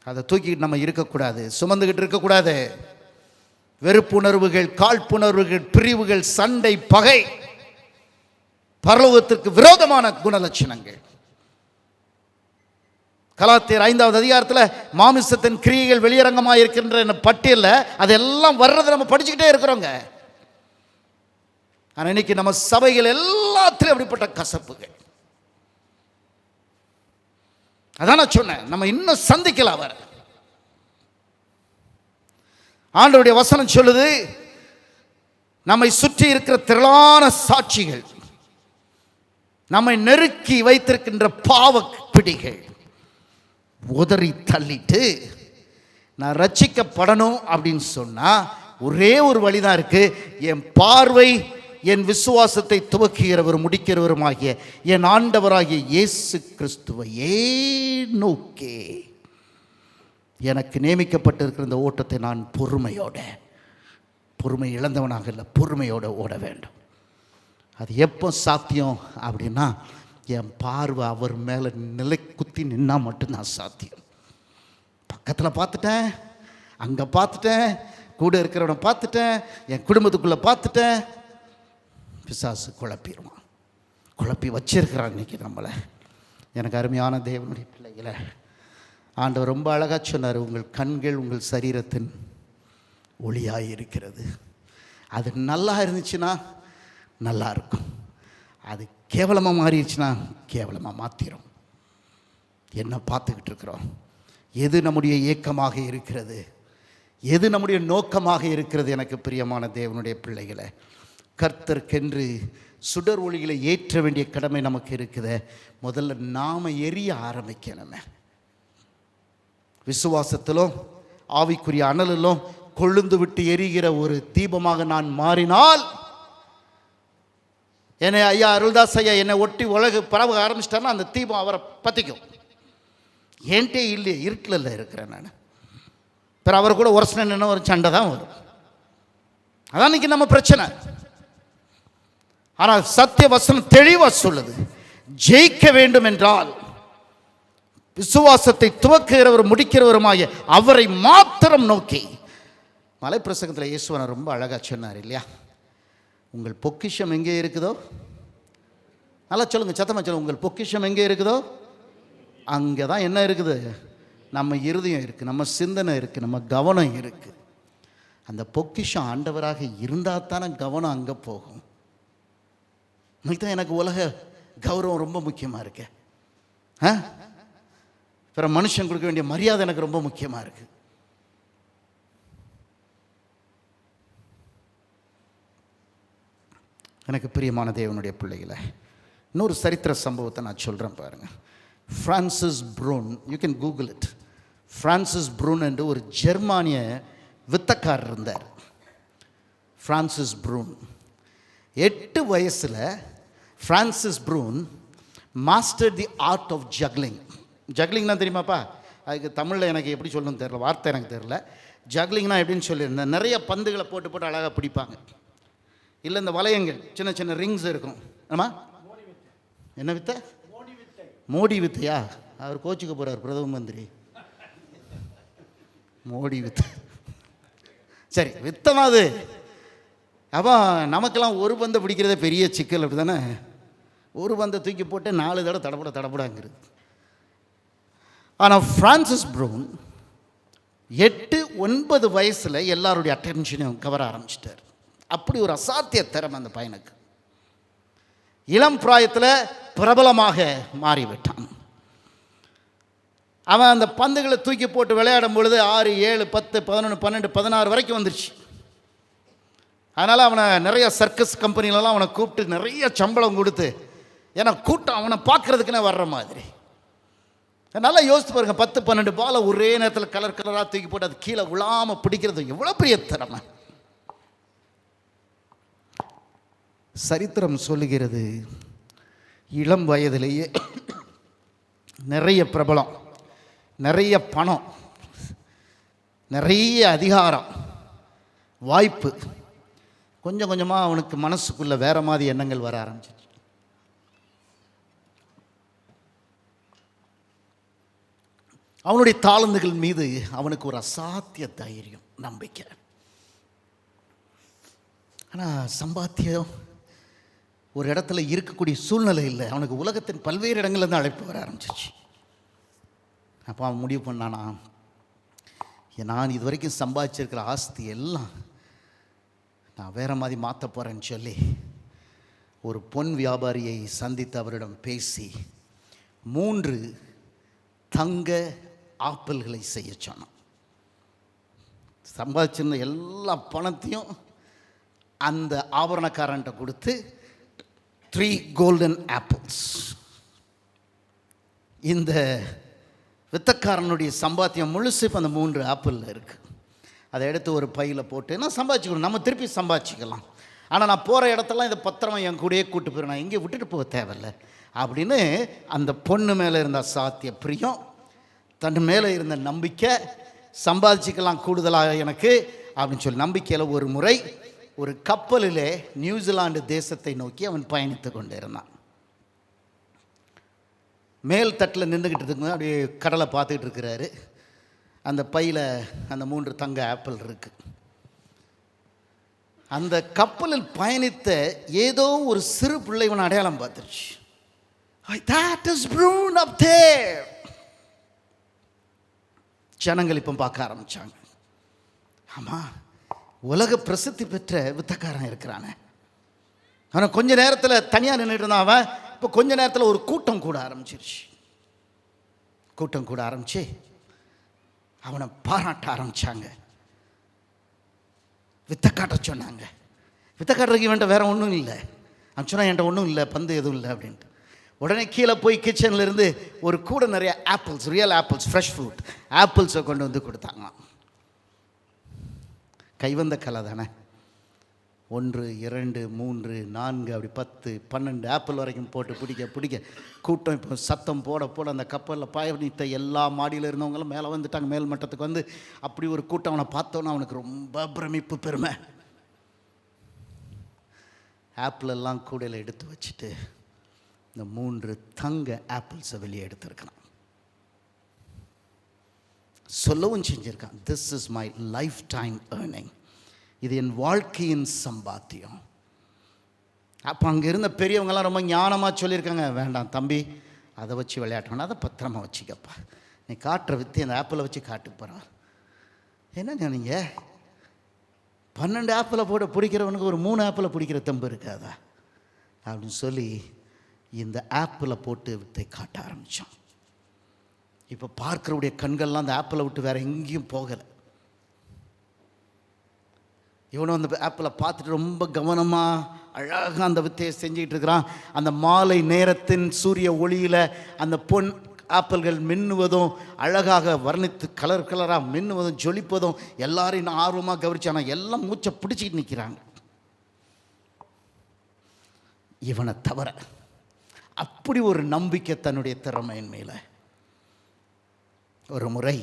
அதை தூக்கிட்டு நம்ம இருக்கக்கூடாது, சுமந்துக்கிட்டு இருக்கக்கூடாது. வெறுப்புணர்வுகள், காழ்ப்புணர்வுகள், பிரிவுகள், சண்டை, பகை, பரலோகத்திற்கு விரோதமான குணலட்சணங்கள். கலாத்தியர் 5வது அதிகாரத்தில் மாமிசத்தின் கிரியைகள் வெளியரங்கமாக இருக்கின்ற பட்டியலில் அதெல்லாம் வர்றதை நம்ம படிச்சுக்கிட்டே இருக்கிறோங்க. ஆனால் இன்னைக்கு நம்ம சபைகள் எல்லாத்திலும் அப்படிப்பட்ட கசப்புகள். அதான் நான் சொன்னேன், நம்ம இன்னும் சந்திக்கலாம். அவர் ஆண்டவருடைய வசனம் சொல்லுது, நம்மை சுற்றி இருக்கிற திரளான சாட்சிகள், நம்மை நெருக்கி வைத்திருக்கின்ற பாவ பிடிகள் உதறி தள்ளிட்டு, நான் ரட்சிக்கப்படணும் அப்படின்னு சொன்னா ஒரே ஒரு வழிதான் இருக்கு. என் பார்வை என் விசுவாசத்தை துவக்குகிறவர் முடிக்கிறவருமாகிய என் ஆண்டவராகிய இயேசு கிறிஸ்துவையே நோக்கி, எனக்கு நியமிக்கப்பட்டிருக்கிற இந்த ஓட்டத்தை நான் பொறுமை இழந்தவனாக இல்லை, பொறுமையோடு ஓட வேண்டும். அது எப்போ சாத்தியம் அப்படின்னா, என் பார்வை அவர் மேலே நிலை குத்தி நின்னா மட்டும்தான் சாத்தியம். பக்கத்தில் பார்த்துட்டேன், அங்கே பார்த்துட்டேன், கூட இருக்கிறவனை பார்த்துட்டேன், என் குடும்பத்துக்குள்ளே பார்த்துட்டேன், பிசாசு குழப்பிடுவான். குழப்பி வச்சிருக்கிறான் இன்னைக்கு நம்மளை. எனக்கு அருமையான தேவனுடைய பிள்ளைகளை, ஆண்டவர் ரொம்ப அழகாக சொன்னார், உங்கள் கண்கள் உங்கள் சரீரத்தின் ஒளியாக இருக்கிறது. அது நல்லா இருந்துச்சுன்னா நல்லா இருக்கும், அது கேவலமாக மாறிடுச்சுன்னா கேவலமாக மாற்றிடும். என்ன பார்த்துக்கிட்டு இருக்கிறோம்? எது நம்முடைய ஏக்கமாக இருக்கிறது? எது நம்முடைய நோக்கமாக இருக்கிறது? எனக்கு பிரியமான தேவனுடைய பிள்ளைகளை, கர்த்தருக்கென்று சுடர் ஒளிகளை ஏற்ற வேண்டிய கடமை நமக்கு இருக்குது. முதல்ல நாம் எரிய ஆரம்பிக்கணுமே. விசுவாசத்திலும் ஆவிக்குரிய அனலிலும் கொழுந்து விட்டு எரிகிற ஒரு தீபமாக நான் மாறினால், என்னை ஐயா அருள்தாஸ் ஐயா என்னை ஒட்டி உலக பரவ ஆரம்பிச்சிட்டாருன்னா அந்த தீபம் அவரை பற்றிக்கும். ஏன்ட்டே இல்லையே, இருட்டில் இருக்கிறேன் நான். பிற அவர் கூட உரசன ஒரு சண்டை தான் வரும். அதான் இன்னைக்கு நம்ம பிரச்சனை. ஆனால் சத்திய வசனம் தெளிவாக சொல்லுது, ஜெயிக்க வேண்டும் என்றால் விசுவாசத்தை துவக்குகிறவர் முடிக்கிறவருமாய அவரை மாத்திரம் நோக்கி. மலைப்பிரசங்கத்தில் இயேசுவனை ரொம்ப அழகாக சொன்னார் இல்லையா? உங்கள் பொக்கிஷம் எங்கே இருக்குதோ, நல்லா சொல்லுங்க, சத்தமாக சொல்லுங்க, உங்கள் பொக்கிஷம் எங்கே இருக்குதோ அங்கே தான் என்ன இருக்குது? நம்ம இருதயம் இருக்குது, நம்ம சிந்தனை இருக்குது, நம்ம கவனம் இருக்குது. அந்த பொக்கிஷம் ஆண்டவராக இருந்தால் தானே கவனம் அங்கே போகும். தான் எனக்கு உலக கௌரவம் ரொம்ப முக்கியமாக இருக்கு, பிற மனுஷன் கொடுக்க வேண்டிய மரியாதை எனக்கு ரொம்ப முக்கியமாக இருக்கு. எனக்கு பிரியமான தேவனுடைய பிள்ளைகளை, இன்னொரு சரித்திர சம்பவத்தை நான் சொல்கிறேன் பாருங்கள். Francis Brunn, you can Google it. Francis Brunn என்று ஒரு ஜெர்மானிய வித்தக்காரர் இருந்தார். ஃப்ரான்சிஸ் ப்ரூன் 8 வயசில் Francis Brunn master the art of juggling. ஜக்லிங்னா தெரியுமாப்பா? அதுக்கு தமிழில் எனக்கு எப்படி சொல்லணும்னு தெரியல, வார்த்தை எனக்கு தெரியல. ஜக்லிங்னா எப்படின்னு சொல்லியிருந்தேன், நிறைய பந்துகளை போட்டு போட்டு அழகாக பிடிப்பாங்க. இல்லை இந்த வளையங்கள் சின்ன சின்ன ரிங்ஸ் இருக்கும். ஆமாம், என்ன வித்த? மோடி வித்தையா? அவர் கோச்சுக்க போகிறார் பிரதம மந்திரி. மோடி வித்தை, சரி வித்தமா அது. அப்போ நமக்கெல்லாம் ஒரு பந்தை பிடிக்கிறதே பெரிய சிக்கல், அப்படி தானே? ஒரு பந்தை தூக்கி போட்டு 4 தடவை தடப்படாங்கிறது. ஆனால் ஃப்ரான்சிஸ் ப்ரூன் 8-9 வயசில் எல்லாருடைய அட்டென்ஷனையும் கவர ஆரம்பிச்சிட்டார். அப்படி ஒரு அசாத்திய திறமை அந்த பையனுக்கு. இளம் பிராயத்தில் பிரபலமாக மாறிவிட்டான். அவன் அந்த பந்துகளை தூக்கி போட்டு விளையாடும் பொழுது 6, 7, 10, 11, 12, 16 வரைக்கும் வந்துருச்சு. அதனால் அவனை நிறைய சர்க்கஸ் கம்பெனிலலாம் அவனை கூப்பிட்டு நிறைய சம்பளம் கொடுத்து, ஏன்னா கூட்டம் அவனை பார்க்குறதுக்குன்னு வர்ற மாதிரி. நல்லா யோசித்து பாருங்க, 10-12 பாலை ஒரே நேரத்தில் கலர் கலராக தூக்கி போட்டு அது கீழே விழாமல் பிடிக்கிறது எவ்வளோ பெரிய திறமை. சரித்திரம் சொல்லுகிறது, இளம் வயதிலேயே நிறைய பிரபலம், நிறைய பணம், நிறைய அதிகாரம், வாய்ப்பு, கொஞ்சம் கொஞ்சமாக அவனுக்கு மனசுக்குள்ளே வேறு மாதிரி எண்ணங்கள் வர ஆரம்பிச்சிச்சு. அவனுடைய தாளந்துகள் மீது அவனுக்கு ஒரு அசாத்திய தைரியம், நம்பிக்கை. ஆனால் சம்பாத்தியம் ஒரு இடத்துல இருக்கக்கூடிய சூழ்நிலை இல்லை. அவனுக்கு உலகத்தின் பல்வேறு இடங்கள்லேருந்து அழைப்பு வர ஆரம்பிச்சிச்சு. அப்போ அவன் முடிவு பண்ணானா, நான் இது வரைக்கும் சம்பாதிச்சிருக்கிற ஆஸ்தி எல்லாம் நான் வேற மாதிரி மாற்ற போகிறேன்னு சொல்லி ஒரு பொன் வியாபாரியை சந்தித்து அவரிடம் பேசி 3 தங்க ஆப்பிள்களை செய்ய சொன்னான். சம்பாதிச்சிருந்த எல்லா பணத்தையும் அந்த ஆபரணக்காரன்ட்ட கொடுத்து 3 கோல்டன் ஆப்பிள்ஸ். இந்த வித்தக்காரனுடைய சம்பாத்தியம் முழுசு இப்போ அந்த 3 ஆப்பிளில் இருக்குது. அதை எடுத்து ஒரு பையில் போட்டு நான் சம்பாதிச்சுக்கணும், நம்ம திருப்பி சம்பாதிச்சிக்கலாம். ஆனால் நான் போகிற இடத்தெல்லாம் இதை பத்திரமா என் கூடயே கூட்டு போயிடும், நான் எங்கேயும் விட்டுட்டு போக தேவையில்லை அப்படின்னு அந்த பொண்ணு மேலே இருந்த சாத்திய பிரியம், தன் மேலே இருந்த நம்பிக்கை, சம்பாதிச்சிக்கலாம் கூடுதலாக எனக்கு அப்படின்னு சொல்லி நம்பிக்கையில் ஒரு முறை ஒரு கப்பலிலே நியூசிலாந்து தேசத்தை நோக்கி அவன் பயணித்து கொண்டு இருந்தான். மேல் தட்டில் நின்றுக்கிட்டு இருக்கும்போது அப்படியே கடலை பார்த்துக்கிட்டு இருக்கிறாரு. அந்த பையில் அந்த 3 தங்க ஆப்பிள் இருக்கு. அந்த கப்பலில் பயணித்த ஏதோ ஒரு சிறு பிள்ளை இவன் அடையாளம் பார்த்துருச்சு. That is Bruno up there. ஜனங்கள் இப்போ பார்க்க ஆரம்பிச்சாங்க. ஆமாம், உலக பிரசித்தி பெற்ற வித்தக்காரன் இருக்கிறானே. ஆனால் கொஞ்ச நேரத்தில் தனியாக நின்றுட்டு இருந்தான் அவன். இப்போ கொஞ்ச நேரத்தில் ஒரு கூட்டம் கூட ஆரம்பிச்சிருச்சு. கூட்டம் கூட ஆரம்பிச்சு அவனை பாராட்ட ஆரம்பித்தாங்க, வித்தக்காட்ட சொன்னாங்க. வித்தக்காட்டுறதுக்கு இவன்ட்ட வேற ஒன்றும் இல்லை. அவன் சொன்னான், என்கிட்ட ஒன்றும் இல்லை, பந்து எதுவும் இல்லை அப்படின்ட்டு. உடனே கீழே போய் கிச்சனில் இருந்து ஒரு கூட நிறைய apples, real apples, fresh fruit ஆப்பிள்ஸை கொண்டு வந்து கொடுத்தாங்க. கைவந்த கலை தானே. 1, 2, 3, 4 அப்படி 10, 12 ஆப்பிள் வரைக்கும் போட்டு பிடிக்க கூட்டம் இப்போ சத்தம் போட அந்த கப்பலில் பயணித்த எல்லா மாடியில் இருந்தவங்களும் மேலே வந்துட்டாங்க, மேல் மட்டத்துக்கு வந்து. அப்படி ஒரு கூட்டம் அவனை பார்த்தோன்னா அவனுக்கு ரொம்ப பிரமிப்பு, பெருமை. ஆப்பிள் எல்லாம் கூடையில் எடுத்து வச்சுட்டு இந்த 3 தங்க ஆப்பிள்ஸை வெளியே எடுத்துருக்கிறான். சொல்லவும் செஞ்சுருக்கான். This is my lifetime earning, இது என் வாழ்க்கையின் சம்பாத்தியம். அப்போ அங்கே இருந்த பெரியவங்களாம் ரொம்ப ஞானமாக சொல்லியிருக்காங்க, வேண்டாம் தம்பி அதை வச்சு விளையாட்டணும், அதை பத்திரமா வச்சுக்கப்பா, நீ காட்டுற வித்து அந்த ஆப்பிளை வச்சு காட்டு போகிறார். என்னங்க நீங்கள் 12 ஆப்பிளை போட்டு பிடிக்கிறவனுக்கு ஒரு 3 ஆப்பிளை பிடிக்கிற தெம்பு இருக்காதா அப்படின்னு சொல்லி இந்த ஆப்பிளை போட்டு வித்தை காட்ட ஆரம்பித்தான். இப்போ பார்க்கிறவுடைய கண்கள்லாம் அந்த ஆப்பிளை விட்டு வேறு எங்கேயும் போகலை. இவனும் அந்த ஆப்பிளை பார்த்துட்டு ரொம்ப கவனமாக அழகாக அந்த வித்தையை செஞ்சுக்கிட்டு இருக்கிறான். அந்த மாலை நேரத்தின் சூரிய ஒளியில் அந்த பொன் ஆப்பிள்கள் மின்னுவதும் அழகாக வர்ணித்து கலர் கலராக மின்னுவதும் ஜொலிப்பதும் எல்லாரையும் ஆர்வமாக கவனிச்சானா. எல்லாம் மூச்சை பிடிச்சிக்கிட்டு நிற்கிறாங்க. இவனை தவிர அப்படி ஒரு நம்பிக்கை தன்னுடைய திறமையின் மேலே. ஒரு முறை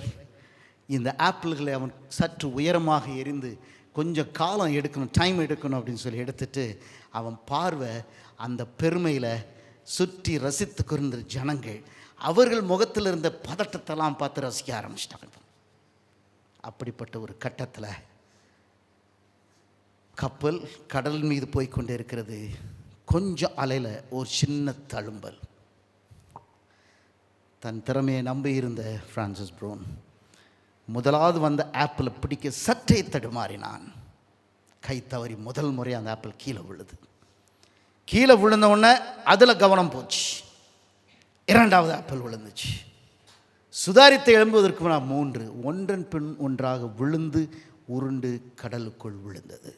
இந்த ஆப்பிள்களை அவன் சற்று உயரமாக எரிந்து கொஞ்சம் காலம் எடுக்கணும், டைம் எடுக்கணும் அப்படின்னு சொல்லி எடுத்துட்டு அவன் பார்வை அந்த பெருமையில் சுற்றி ரசித்து கொண்ட ஜனங்கள் அவர்கள் முகத்தில் இருந்த பதட்டத்தெல்லாம் பார்த்து ரசிக்க ஆரம்பிச்சிட்டாங்க. அப்படிப்பட்ட ஒரு கட்டத்தில் கப்பல் கடல் மீது போய்கொண்டே இருக்கிறது. கொஞ்சம் அலையில் ஒரு சின்ன தழும்பல். தன் திறமையை நம்பி இருந்த பிரான்சிஸ் ப்ரூன் முதலாவது வந்த ஆப்பிளை பிடிக்க சற்றே தடுமாறினான். கை தவறி முதல் முறை அந்த ஆப்பிள் கீழே விழுது. கீழே விழுந்த உடனே அதில் கவனம் போச்சு. 2வது ஆப்பிள் விழுந்துச்சு. சுதாரித்து எழும்புவதற்கு 3 ஒன்றன் பின் ஒன்றாக விழுந்து உருண்டு கடலுக்குள் விழுந்தது.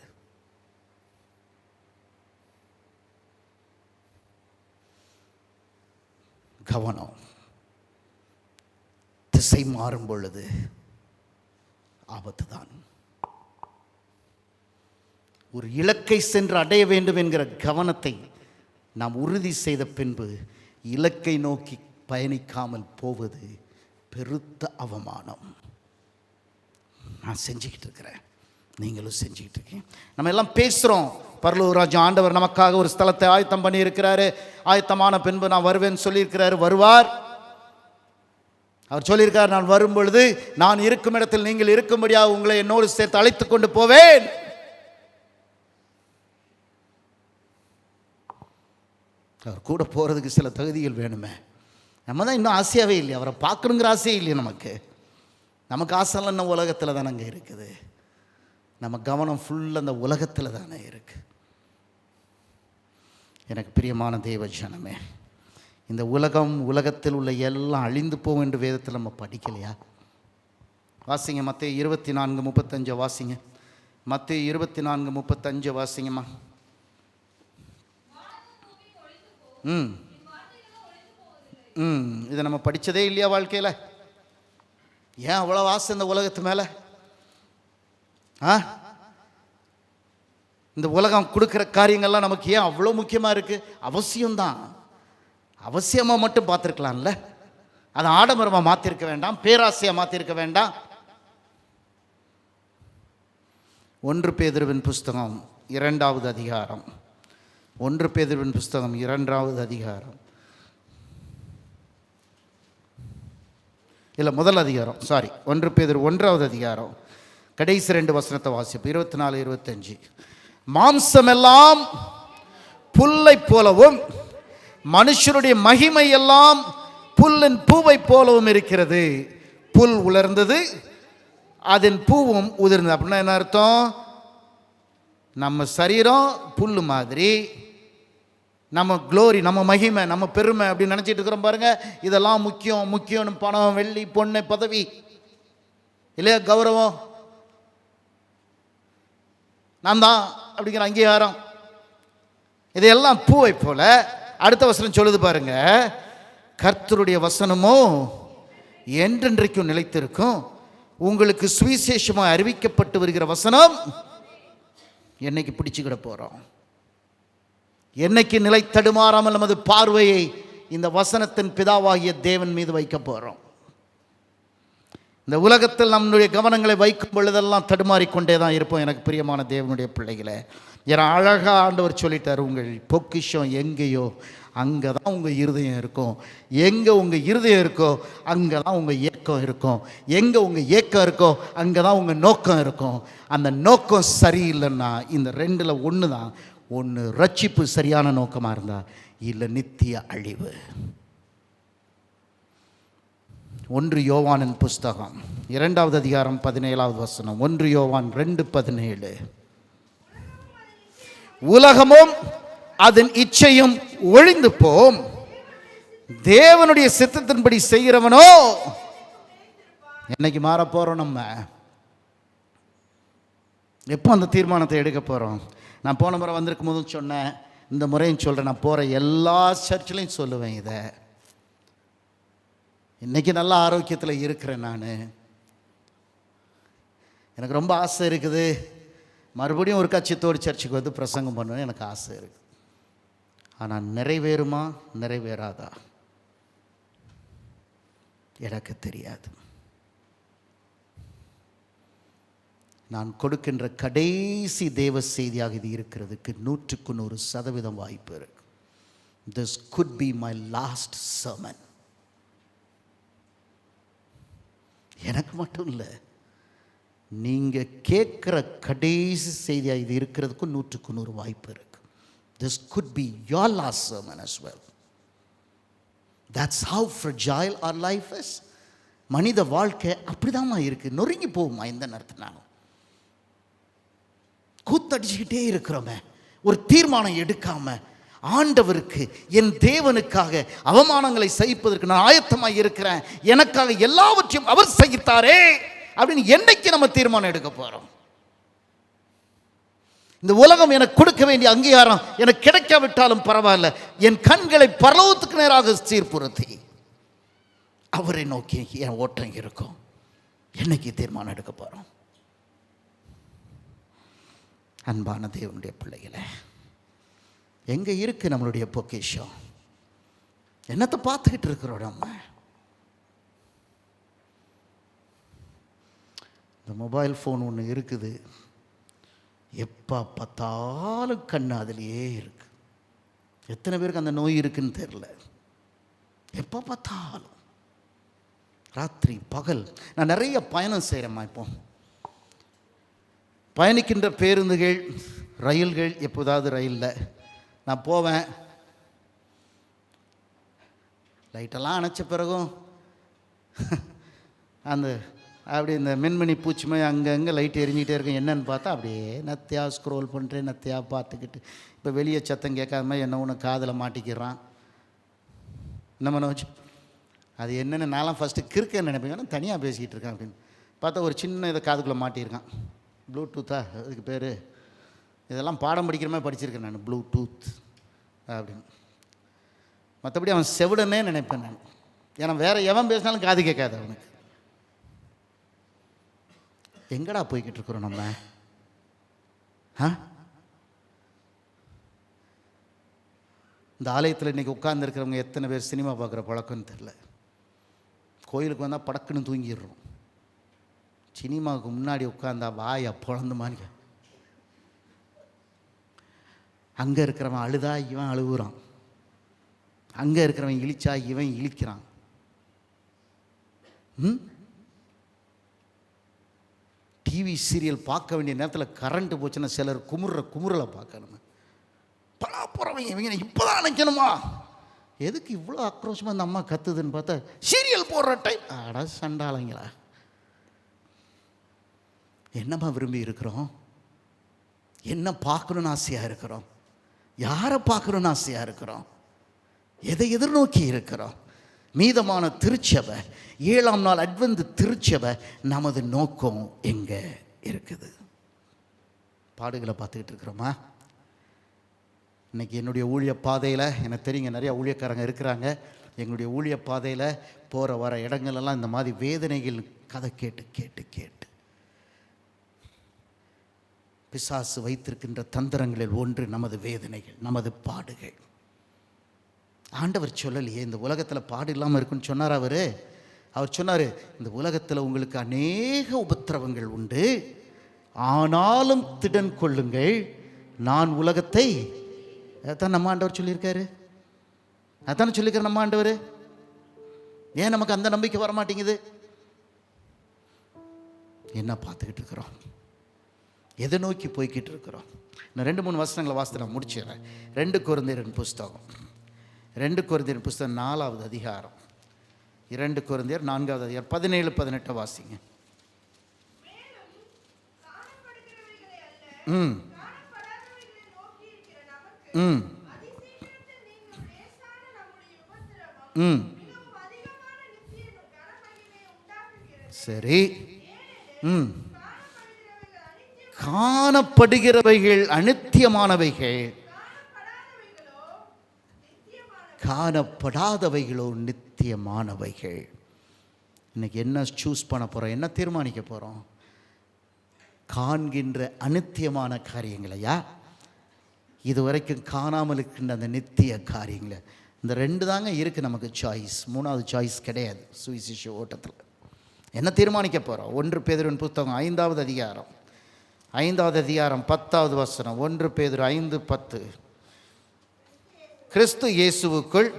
கவனம் திசை மாறும் பொழுது ஆபத்து தான். ஒரு இலக்கை சென்று அடைய வேண்டும் என்கிற கவனத்தை நாம் உறுதி செய்த பின்பு இலக்கை நோக்கி பயணிக்காமல் போவது பெருத்த அவமானம். நான் செஞ்சுக்கிட்டு இருக்கிறேன், நீங்களும் செஞ்சுக்கிட்டு இருக்கீங்க. நம்ம எல்லாம் பேசுகிறோம், பரலோகராஜ்யம் ஆண்டவர் நமக்காக ஒரு ஸ்தலத்தை ஆயத்தம் பண்ணி இருக்கிறாரு, ஆயத்தமான பின்பு நான் வருவேன்னு சொல்லியிருக்கிறாரு. வருவார். அவர் சொல்லியிருக்கார், நான் வரும் பொழுது நான் இருக்கும் இடத்தில் நீங்கள் இருக்கும்படியாக உங்களை என்னோடு சேர்த்து அழைத்து கொண்டு போவேன். அவர் கூட போகிறதுக்கு சில தகுதிகள் வேணுமே. நம்ம தான் இன்னும் ஆசையாகவே இல்லை, அவரை பார்க்கணுங்கிற ஆசையே இல்லையே நமக்கு. நமக்கு ஆசைலாம் இன்னும் உலகத்தில் தானங்க இருக்குது. நம்ம கவனம் ஃபுல்லாக அந்த உலகத்தில் தானே இருக்குது. எனக்கு பிரியமான தேவ ஜனமே, இந்த உலகத்தில் உள்ள எல்லாம் அழிந்து போகும் என்று வேதத்தில் நம்ம படிக்கலையா? வாசிங்க மத்தேயு 24:35 வாசிங்க. மத்தேயு 24:35 வாசிங்கம்மா. இதை நம்ம படித்ததே இல்லையா வாழ்க்கையில்? ஏன் அவ்வளோ ஆசை இந்த உலகத்து மேலே? இந்த உலகம் கொடுக்குற காரியங்கள்லாம் நமக்கு ஏன் அவ்வளோ முக்கியமாக இருக்குது? அவசியம்தான், அவசியமாக மட்டும் பார்த்துருக்கலாம்ல. அதை ஆடம்பரமாக மாற்றிருக்க வேண்டாம், பேராசையாக மாற்றிருக்க வேண்டாம். 1 பேதுருவின் புஸ்தகம் 2வது அதிகாரம். 1 பேதுருவின் புஸ்தகம் 2வது அதிகாரம், இல்லை முதல் அதிகாரம், 1 பேதுரு 1வது அதிகாரம் கடைசி 2 வசனத்தை வாசிப்பு. 24-25. மாம்சமெல்லாம் புல்லை போலவும் மனுஷருடைய மகிமை எல்லாம் புல்லின் பூவை போலவும் இருக்கிறது. புல் உலர்ந்தது, அதன் பூவும் உதிர்ந்தது. அப்படின்னா என்ன அர்த்தம்? நம்ம சரீரம் புல் மாதிரி, நம்ம க்ளோரி, நம்ம மகிமை, நம்ம பெருமை அப்படின்னு நினச்சிட்டு இருக்கிறோம் பாருங்க. இதெல்லாம் முக்கியம் முக்கியம்னு பணம், வெள்ளி, பொண்ணு, பதவி இல்லையா, கௌரவம், நான் தான் அப்படிங்கிற அங்கீகாரம், இதையெல்லாம் பூவை போல. அடுத்த வசனம் சொல்லுது பாருங்க, கர்த்தருடைய வசனமோ என்றென்றைக்கும் நிலைத்திருக்கும். உங்களுக்கு சுவிசேஷமாக அறிவிக்கப்பட்டு வருகிற வசனம் என்னைக்கு பிடிச்சுக்கிட போகிறோம்? என்னைக்கு நிலை தடுமாறாமல் நமது பார்வையை இந்த வசனத்தின் பிதாவாகிய தேவன் மீது வைக்க போகிறோம்? இந்த உலகத்தில் நம்முடைய கவனங்களை வைக்கும் பொழுதெல்லாம் தடுமாறிக்கொண்டே தான் இருப்போம். எனக்கு பிரியமான தேவனுடைய பிள்ளைகளை, ஏன்னா அழகாக ஆண்டவர் சொல்லிட்டார், உங்கள் பொக்கிஷம் எங்கேயோ அங்கே தான் உங்கள் இருதயம் இருக்கும். எங்கே உங்கள் இருதயம் இருக்கோ அங்கே தான் உங்கள் ஏக்கம் இருக்கும். எங்கே உங்கள் ஏக்கம் இருக்கோ அங்கே தான் உங்கள் நோக்கம் இருக்கும். அந்த நோக்கம் சரியில்லைன்னா இந்த ரெண்டில் ஒன்று தான். ஒன்று ரட்சிப்பு சரியான நோக்கமாக இருந்தால், இல்லை நித்திய அழிவு. 1 யோவானின் புஸ்தகம் 2வது அதிகாரம் 17வது வசனம். 1 யோவான் 2:17. உலகமும் அதன் இச்சையும் ஒழிந்து போம், தேவனுடைய சித்தத்தின்படி செய்கிறவனோ. என்னைக்கு மாற போறோம்? நம்ம எப்போ அந்த தீர்மானத்தை எடுக்க போறோம்? நான் போன முறை வந்திருக்கும் போதும் சொன்னேன், இந்த முறையும் சொல்றேன். நான் போற எல்லா சர்ச்சிலையும் சொல்லுவேன் இதை. இன்னைக்கு நல்ல ஆரோக்கியத்தில் இருக்கிறேன். நான் எனக்கு ரொம்ப ஆசை இருக்குது, மறுபடியும் ஒரு கட்சியத்தோடு சர்ச்சுக்கு வந்து பிரசங்கம் பண்ணுவேன். எனக்கு ஆசை இருக்குது. ஆனால் நிறைவேறுமா நிறைவேறாதா எனக்கு தெரியாது. நான் கொடுக்கின்ற கடைசி தேவ செய்தியாக இது இருக்கிறதுக்கு 100% வாய்ப்பு இருக்கு. This could be my last sermon. எனக்கு மட்டும் இல்லை, நீங்கள் கேட்குற கடைசி செய்தியாக இது இருக்கிறதுக்கு 100% வாய்ப்பு இருக்கு. This could be your last sermon as well. That's how fragile our life is. மனித வாழ்க்கை அப்படிதாம்மா இருக்கு, நொறுங்கி போகுமா இந்த நேரத்தினாலும். கூத்தடிச்சுக்கிட்டே இருக்கிறோமே, ஒரு தீர்மானம் எடுக்காம, ஆண்டவருக்கு என் தேவனுக்காக அவமானங்களை சகிப்பதற்கு நான் ஆயத்தமாக இருக்கிறேன், எனக்காக எல்லாவற்றையும் அவர் சகித்தாரே அப்படின்னு என்னைக்கு நம்ம தீர்மானம் எடுக்க போறோம்? இந்த உலகம் எனக்கு கொடுக்க வேண்டிய அங்கீகாரம் எனக்கு கிடைக்காவிட்டாலும் பரவாயில்ல, என் கண்களை பரலோகத்துக்கு நேராக சீர்புரத்தி அவரை நோக்கி என் ஓட்டம் இருக்கும். என்னைக்கு தீர்மானம் எடுக்க போறோம்? அன்பான தேவனுடைய பிள்ளைகளே, எங்க இருக்கு நம்மளுடைய பொக்கிஷம்? என்னத்தை பார்த்துக்கிட்டு இருக்கிறோம் நம்ம? இந்த மொபைல் ஃபோன் ஒன்று இருக்குது, எப்போ பார்த்தாலும் கண்ணு அதிலேயே இருக்கு. எத்தனை பேருக்கு அந்த நோய் இருக்குன்னு தெரியல. எப்போ பார்த்தாலும் ராத்திரி பகல். நான் நிறைய பயணம் செய்கிறேம்மா. இப்போ பயணிக்கின்ற பேருந்துகள், ரயில்கள், எப்போதாவது ரயிலில் நான் போவேன். லைட்டெல்லாம் அணைச்ச பிறகும் அந்த அப்படி இந்த மின்மினி பூச்சிமை அங்கங்கே லைட் எரிஞ்சிக்கிட்டே இருக்கும். என்னன்னு பார்த்தா அப்படியே நத்தியாக ஸ்க்ரோல் பண்ணுறேன், நத்தியாக பார்த்துக்கிட்டு. இப்போ வெளியே சத்தம் கேட்காத மாதிரி என்ன ஒன்று காதில் மாட்டிக்கிறான். என்ன மனோஜ், அது என்னென்னு நான்லாம் ஃபஸ்ட்டு கிறுக்கன்னு நினைப்பேன், ஆனால் தனியாக பேசிக்கிட்டு இருக்கேன் அப்படின்னு பார்த்தா ஒரு சின்ன இதை காதுக்குள்ளே மாட்டியிருக்கான். ப்ளூடூத்தா அதுக்கு பேர்? இதெல்லாம் பாடம் படிக்கிற மாதிரி படிச்சிருக்கேன் நான், ப்ளூடூத் அப்படின்னு. மற்றபடி அவன் செவிடனே நினைப்பேன் நான், ஏன்னா வேறு எவன் பேசினாலும் காது கேட்காது அவனுக்கு. எங்கடா போய்கிட்டு இருக்கிறோம் நம்ம? இந்த ஆலயத்தில் இன்றைக்கி உட்கார்ந்துருக்கிறவங்க எத்தனை பேர் சினிமா பார்க்குற பழக்கம்னு தெரில. கோயிலுக்கு வந்தால் படக்குன்னு தூங்கிடுறோம். சினிமாவுக்கு முன்னாடி உட்காந்தா வாயை பொழந்து மாதிரி. அங்கே இருக்கிறவன் அழுதா இவன் அழுகுறான், அங்கே இருக்கிறவன் இழிச்சா இவன் இழிக்கிறான். டிவி சீரியல் பார்க்க வேண்டிய நேரத்தில் கரண்ட்டு போச்சுன்னா சிலர் குமுறலை பார்க்கணும். பலா போகிறவங்க இவங்க இப்போ தான் நினைக்கணுமா? எதுக்கு இவ்வளோ ஆக்ரோஷமாக அந்த அம்மா கத்துதுன்னு பார்த்தா சீரியல் போடுற டைம். அட சண்டாளங்களா, என்னம்மா விரும்பி இருக்கிறோம்? என்ன பார்க்கணுன்னு ஆசையாக இருக்கிறோம்? யாரை பார்க்கணுன்னு ஆசையாக இருக்கிறோம்? எதை எதிர்நோக்கி இருக்கிறோம்? மீதமான திருச்சபை, 7ஆம் நாள் அட்வென்ட் திருச்சபை, நமது நோக்கம் எங்கே இருக்குது? பாடுகளை பார்த்துக்கிட்டு இருக்கிறோமா? இன்றைக்கி என்னுடைய ஊழிய பாதையில், எனக்கு தெரியுங்க நிறையா ஊழியக்காரங்க இருக்கிறாங்க, எங்களுடைய ஊழிய பாதையில் போகிற வர இடங்களெல்லாம் இந்த மாதிரி வேதனைகள் கதை கேட்டு கேட்டு கேட்டு பிசாசு வைத்திருக்கின்ற தந்திரங்களில் ஒன்று நமது வேதனைகள், நமது பாடுகள். ஆண்டவர் சொல்லலையே இந்த உலகத்தில் பாடு இல்லாமல் இருக்குன்னு சொன்னார். அவர் சொன்னார், இந்த உலகத்தில் உங்களுக்கு அநேக உபத்திரவங்கள் உண்டு, ஆனாலும் திடன் கொள்ளுங்கள், நான் உலகத்தை. அதான் நம்ம ஆண்டவர் சொல்லியிருக்காரு. அதான சொல்லியிருக்காரு நம்ம ஆண்டவர். ஏன் நமக்கு அந்த நம்பிக்கை வர மாட்டேங்குது? என்ன பார்த்துக்கிட்டு இருக்கிறோம்? எதை நோக்கி போய்கிட்டு இருக்கிறோம்? நான் 2-3 வசனங்களை வாசித்து நான் முடிச்சிடுறேன். 2 கொரிந்தியரின் புஸ்தகம் 4வது அதிகாரம், 2 கொரிந்தியர் 4வது அதிகாரம் 17-18 வாசிங்க. ம் ம் ம் சரி. ம் காணப்படுகிறவைகள் அநித்தியமானவைகள், காணப்படாதவைகளோ நித்தியமானவைகள். இன்னைக்கு என்ன சூஸ் பண்ண போகிறோம்? என்ன தீர்மானிக்க போகிறோம்? காண்கின்ற அநித்தியமான காரியங்களையா, இதுவரைக்கும் காணாமல் இருக்கின்ற அந்த நித்திய காரியங்களை? இந்த 2 தாங்க இருக்குது நமக்கு சாய்ஸ். 3வது சாய்ஸ் கிடையாது சுவிசேஷ ஓட்டத்தில். என்ன தீர்மானிக்க போகிறோம்? 1 பேதுருவின் புத்தகம் 5வது அதிகாரம் 10வது வசனம். 1 பேதுரு 5:10. கிறிஸ்து இயேசுவுக்குள்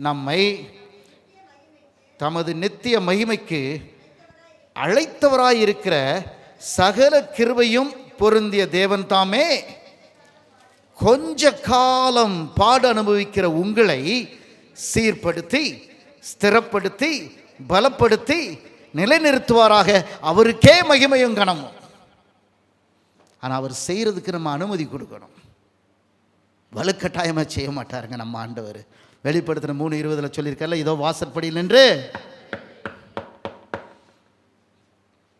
நம்மை தமது நித்திய மகிமைக்கு அழைத்தவராயிருக்கிற சகல கிருபையும் பொருந்திய தேவன் தாமே கொஞ்ச காலம் பாடு அனுபவிக்கிற உங்களை சீர்படுத்தி, ஸ்திரப்படுத்தி, பலப்படுத்தி நிலைநிறுத்துவாராக. அவருக்கே மகிமையும் கனமும். ஆனால் அவர் செய்கிறதுக்கு நம்ம அனுமதி கொடுக்கணும். வலுக்கட்டாயமாக செய்ய மாட்டாருங்க நம்ம ஆண்டவர். வெளிப்படுத்தின 3:20 சொல்லியிருக்கல, இதோ வாசற்படியில் நின்று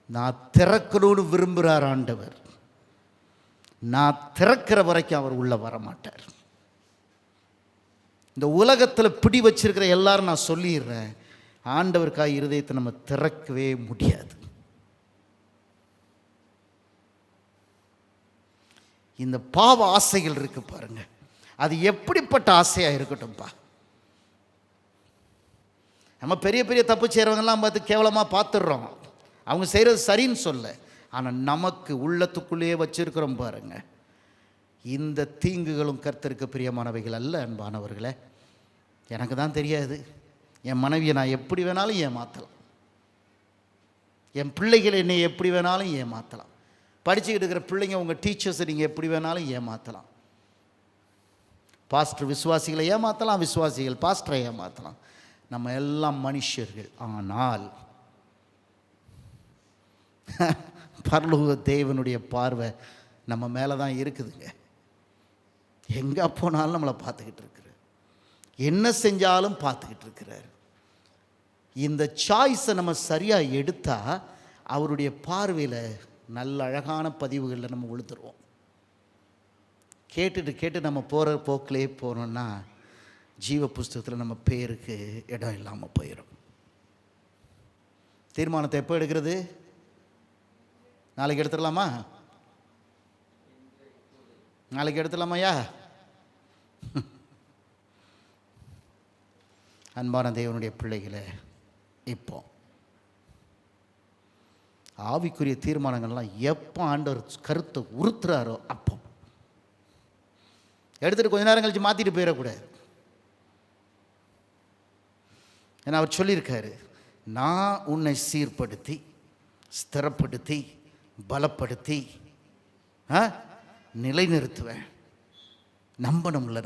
நான் திறக்கணும்னு விரும்புகிறார் ஆண்டவர். நான் திறக்கிற வரைக்கும் அவர் உள்ள வர மாட்டார். இந்த உலகத்தில் பிடி வச்சிருக்கிற எல்லாரும் நான் சொல்லிடுறேன், ஆண்டவருக்காக இருதயத்தை நம்ம திறக்கவே முடியாது. இந்த பாவ ஆசைகள் இருக்கு பாருங்க, அது எப்படிப்பட்ட ஆசையாக இருக்கட்டும்பா. நம்ம பெரிய பெரிய தப்பு செய்கிறவங்கெல்லாம் பார்த்து கேவலமாக பார்த்துடுறோம். அவங்க செய்கிறது சரின்னு சொல்ல, ஆனால் நமக்கு உள்ளத்துக்குள்ளேயே வச்சிருக்கிறோம் பாருங்க, இந்த தீங்குகளும் கர்த்தருக்கு பிரியமானவைகள் அல்ல. அன்பானவர்களே, எனக்கு தான் தெரியாது. என் மனைவியை நான் எப்படி வேணாலும் ஏமாற்றலாம், என் பிள்ளைகளை என்னை எப்படி வேணாலும் ஏமாற்றலாம், படிச்சுக்கிட்டு இருக்கிற பிள்ளைங்க உங்கள் டீச்சர்ஸை நீங்கள் எப்படி வேணாலும் ஏமாற்றலாம், பாஸ்டர் விசுவாசிகளை ஏமாற்றலாம், விசுவாசிகள் பாஸ்டரை ஏமாற்றலாம். நம்ம எல்லாம் மனுஷர்கள். ஆனால் பரலோக தேவனுடைய பார்வை நம்ம மேலே தான் இருக்குதுங்க. எங்கே போனாலும் நம்மளை பார்த்துக்கிட்டு இருக்கிறார், என்ன செஞ்சாலும் பார்த்துக்கிட்டு இருக்கிறார். இந்த சாய்ஸை நம்ம சரியாக எடுத்தால் அவருடைய பார்வையில் நல்ல அழகான பதிவுகளில் நம்ம விழுந்துருவோம். கேட்டு நம்ம போகிற போக்கிலே போனோம்னா ஜீவ புஸ்தகத்தில் நம்ம பேருக்கு இடம் இல்லாமல் போயிடும். தீர்மானத்தை எப்போ எடுக்கிறது? நாளைக்கு எடுத்துடலாமா? நாளைக்கு எடுத்துடலாமாயா? அன்பான தேவனுடைய பிள்ளைகளை, இப்போ ஆவிக்குரிய தீர்மானங்கள்லாம் எப்போ ஆண்டவர் கருத்தை உறுத்துறாரோ அப்போ எடுத்துகிட்டு கொஞ்ச நேரம் கழிச்சு மாற்றிட்டு போயிடக்கூடாது. ஏன்னா அவர் சொல்லியிருக்காரு, நான் உன்னை சீர்படுத்தி, ஸ்திரப்படுத்தி, பலப்படுத்தி நிலைநிறுத்துவேன். நம்பணும்ல.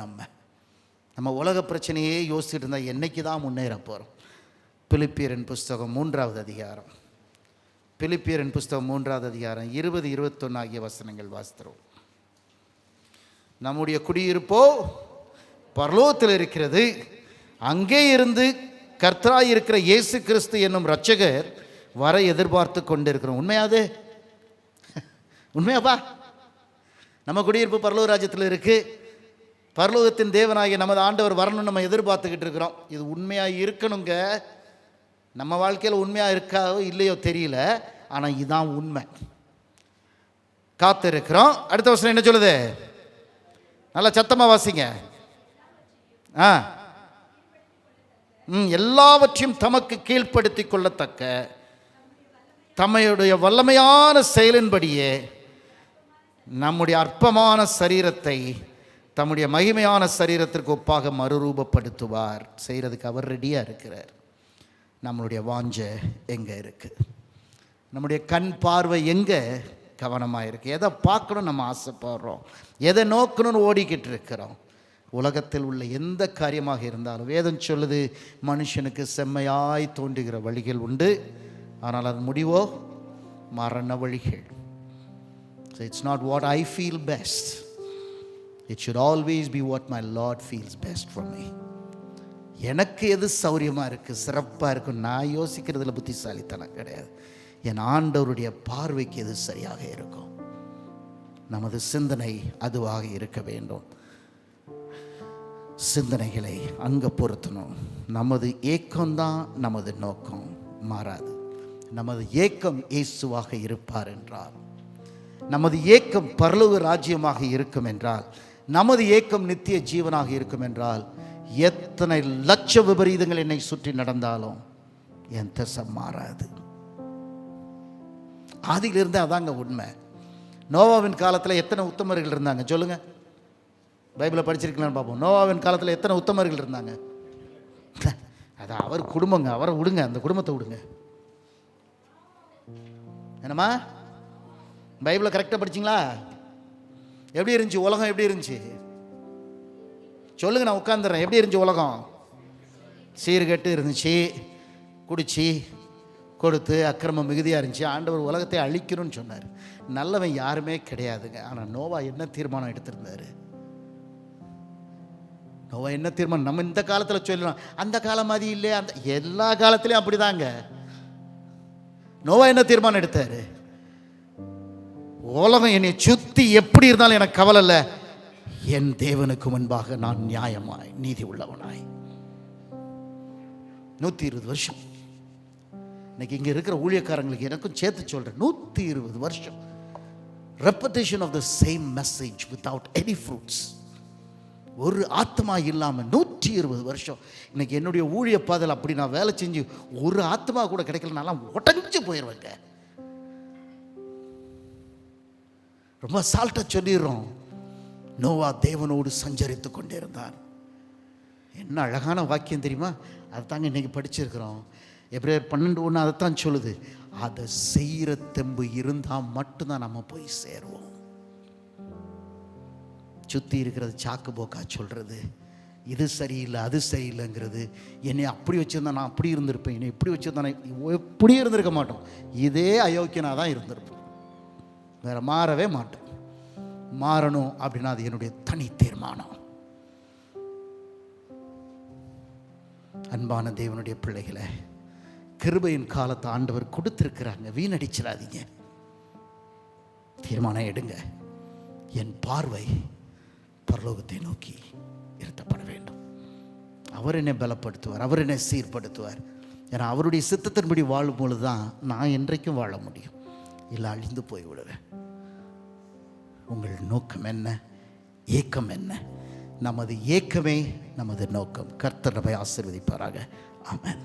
நம்ம உலக பிரச்சனையே யோசிச்சுட்டு இருந்தால் என்னைக்கு தான் முன்னேற போகிறோம்? பிலிப்பியரின் புஸ்தகம் 3வது அதிகாரம், பிலிப்பியரின் புஸ்தகம் 3வது அதிகாரம் 20-21 ஆகிய வசனங்கள் வாசிக்கிறோம். நம்முடைய குடியிருப்போ பரலோகத்தில் இருக்கிறது, அங்கே இருந்து கர்த்தராய் இருக்கிற இயேசு கிறிஸ்து என்னும் இரட்சகர் வர எதிர்பார்த்து கொண்டிருக்கிறோம். உண்மையாது? உண்மையாப்பா? நம்ம குடியிருப்பு பரலோக ராஜ்யத்தில் இருக்குது. பரலோகத்தின் தேவனாகிய நமது ஆண்டவர் வரணும்னு நம்ம எதிர்பார்த்துக்கிட்டு இருக்கிறோம். இது உண்மையாக இருக்கணுங்க. நம்ம வாழ்க்கையில் உண்மையாக இருக்காதோ இல்லையோ தெரியல, ஆனால் இதுதான் உண்மை. காத்து இருக்கிறோம். அடுத்த வருஷம் என்ன சொல்லுது? நல்லா சத்தமாக வாசிங்க. எல்லாவற்றையும் தமக்கு கீழ்ப்படுத்தி கொள்ளத்தக்க தம்முடைய வல்லமையான செயலின்படியே நம்முடைய அற்பமான சரீரத்தை தம்முடைய மகிமையான சரீரத்திற்கு ஒப்பாக மறுரூபப்படுத்துவார். செய்கிறதுக்கு அவர் ரெடியாக இருக்கிறார். நம்மளுடைய வாஞ்சை எங்கே இருக்குது? நம்முடைய கண் பார்வை எங்கே கவனமாக இருக்குது? எதை பார்க்கணும் நம்ம ஆசைப்படுறோம், எதை நோக்கணும்னு ஓடிக்கிட்டு இருக்கிறோம். உலகத்தில் உள்ள எந்த காரியமாக இருந்தாலும் வேதம் சொல்லுது, மனுஷனுக்கு செம்மையாய் தோன்றுகிற வழிகள் உண்டு, ஆனால் அது முடிவோ மரண வழிகள். So it's not what I feel best. It should always be what my Lord feels best for me. எனக்கு எது சௌரியமாக இருக்குது, சிறப்பாக இருக்கும், நான் யோசிக்கிறதுல புத்திசாலித்தனம் கிடையாது. என் ஆண்டவருடைய பார்வைக்கு எது சரியாக இருக்கும், நமது சிந்தனை அதுவாக இருக்க வேண்டும். சிந்தனைகளை அங்கே பொருத்தணும். நமது ஏக்கம்தான் நமது நோக்கம், மாறாது. நமது ஏக்கம் இயேசுவாக இருப்பார் என்றால், நமது ஏக்கம் பரலோக ராஜ்யமாக இருக்கும் என்றால், நமது ஏக்கம் நித்திய ஜீவனாக இருக்கும் என்றால், எத்தனை லட்ச விபரீதங்கள் என்னை சுற்றி நடந்தாலும் என் திசை மாறாது. ஆதியிலிருந்து அதாங்க உண்மை. நோவாவின் காலத்தில் எத்தனை உத்தமர்கள் இருந்தாங்க சொல்லுங்க? பைபிளை படிச்சிருக்கலான்னு பார்ப்போம். நோவாவின் காலத்தில் எத்தனை உத்தமர்கள் இருந்தாங்க? அது அவர் குடும்பங்க, அவரை விடுங்க, அந்த குடும்பத்தை விடுங்க. என்னம்மா, பைபிளை கரெக்டாக படிச்சிங்களா? எப்படி இருந்துச்சு உலகம்? எப்படி இருந்துச்சு சொல்லுங்க, நான் உட்காந்துறேன். எப்படி இருந்துச்சு உலகம்? சீர்கெட்டு இருந்துச்சு, குடிச்சு கொடுத்து அக்கிரமம் மிகுதியாக இருந்துச்சு. ஆண்டவர் உலகத்தை அழிக்கணும்னு சொன்னார். நல்லவன் யாருமே கிடையாதுங்க. ஆனால் நோவா என்ன தீர்மானம் எடுத்திருந்தார்? நோவா என்ன தீர்மானம்? நம்ம இந்த காலத்தில் சொல்லலாம், அந்த காலம் மாதிரி இல்லை, அந்த எல்லா காலத்திலையும் அப்படிதாங்க. நோவா என்ன தீர்மானம் எடுத்தார்? உலகம் என்னை சுற்றி எப்படி இருந்தாலும் எனக்கு கவலை இல்லை, என் தேவனுக்கு முன்பாக நான் நியாயமாய் நீதி உள்ளவனாய். 120 வருஷம். இன்னைக்கு இங்கே இருக்கிற ஊழியக்காரங்களுக்கு எனக்கும் சேர்த்து சொல்கிறேன், 120 வருஷம் repetition of the same message without any fruits. ஒரு ஆத்மா இல்லாமல் 120 வருஷம். இன்னைக்கு என்னுடைய ஊழிய பாதையில் அப்படி நான் வேலை செஞ்சு ஒரு ஆத்மா கூட கிடைக்கலனாலாம் உடஞ்சு போயிடுவேங்க. ரொம்ப சால்ட்டாக சொல்லிடுறோம். நோவா தேவனோடு சஞ்சரித்து கொண்டே இருந்தார். என்ன அழகான வாக்கியம் தெரியுமா? அதுதாங்க இன்னைக்கு படிச்சிருக்கிறோம். எபிரேயர் 12:1 அதைத்தான் சொல்லுது. அதை செய்கிற தெம்பு இருந்தால் மட்டும்தான் நம்ம போய் சேருவோம். சுற்றி இருக்கிறது சாக்கு போக்கா சொல்கிறது, இது சரியில்லை அது சரியில்லைங்கிறது, என்னை அப்படி வச்சுருந்தா நான் அப்படி இருந்திருப்பேன், என்னை இப்படி வச்சுருந்தா நான் எப்படி இருந்திருக்க மாட்டோம். இதே அயோக்கியனாக தான் இருந்திருப்போம், வேற மாறவே மாட்டோம். மாறணும் அப்படின்னா அது என்னுடைய தனி தீர்மானம். அன்பான தேவனுடைய பிள்ளைகளை, கிருபையின் காலத்தை ஆண்டவர் கொடுத்திருக்கிறாங்க, வீணடிச்சிடாதீங்க. தீர்மானம் எடுங்க. என் பார்வை பரலோகத்தை நோக்கி இருத்தப்பட வேண்டும். அவர் என்னை பலப்படுத்துவார், அவர் என்னை சீர்படுத்துவார். ஏன்னா அவருடைய சித்தத்தின்படி வாழும் பொழுது தான் நான் என்றைக்கும் வாழ முடியும், இல்லை அழிந்து போய் விடுவேன். உங்கள் நோக்கம் என்ன? ஏக்கம் என்ன? நமது ஏக்கமே நமது நோக்கம். கர்த்தர் நம்மை ஆசீர்வதிப்பாராக. ஆமென்.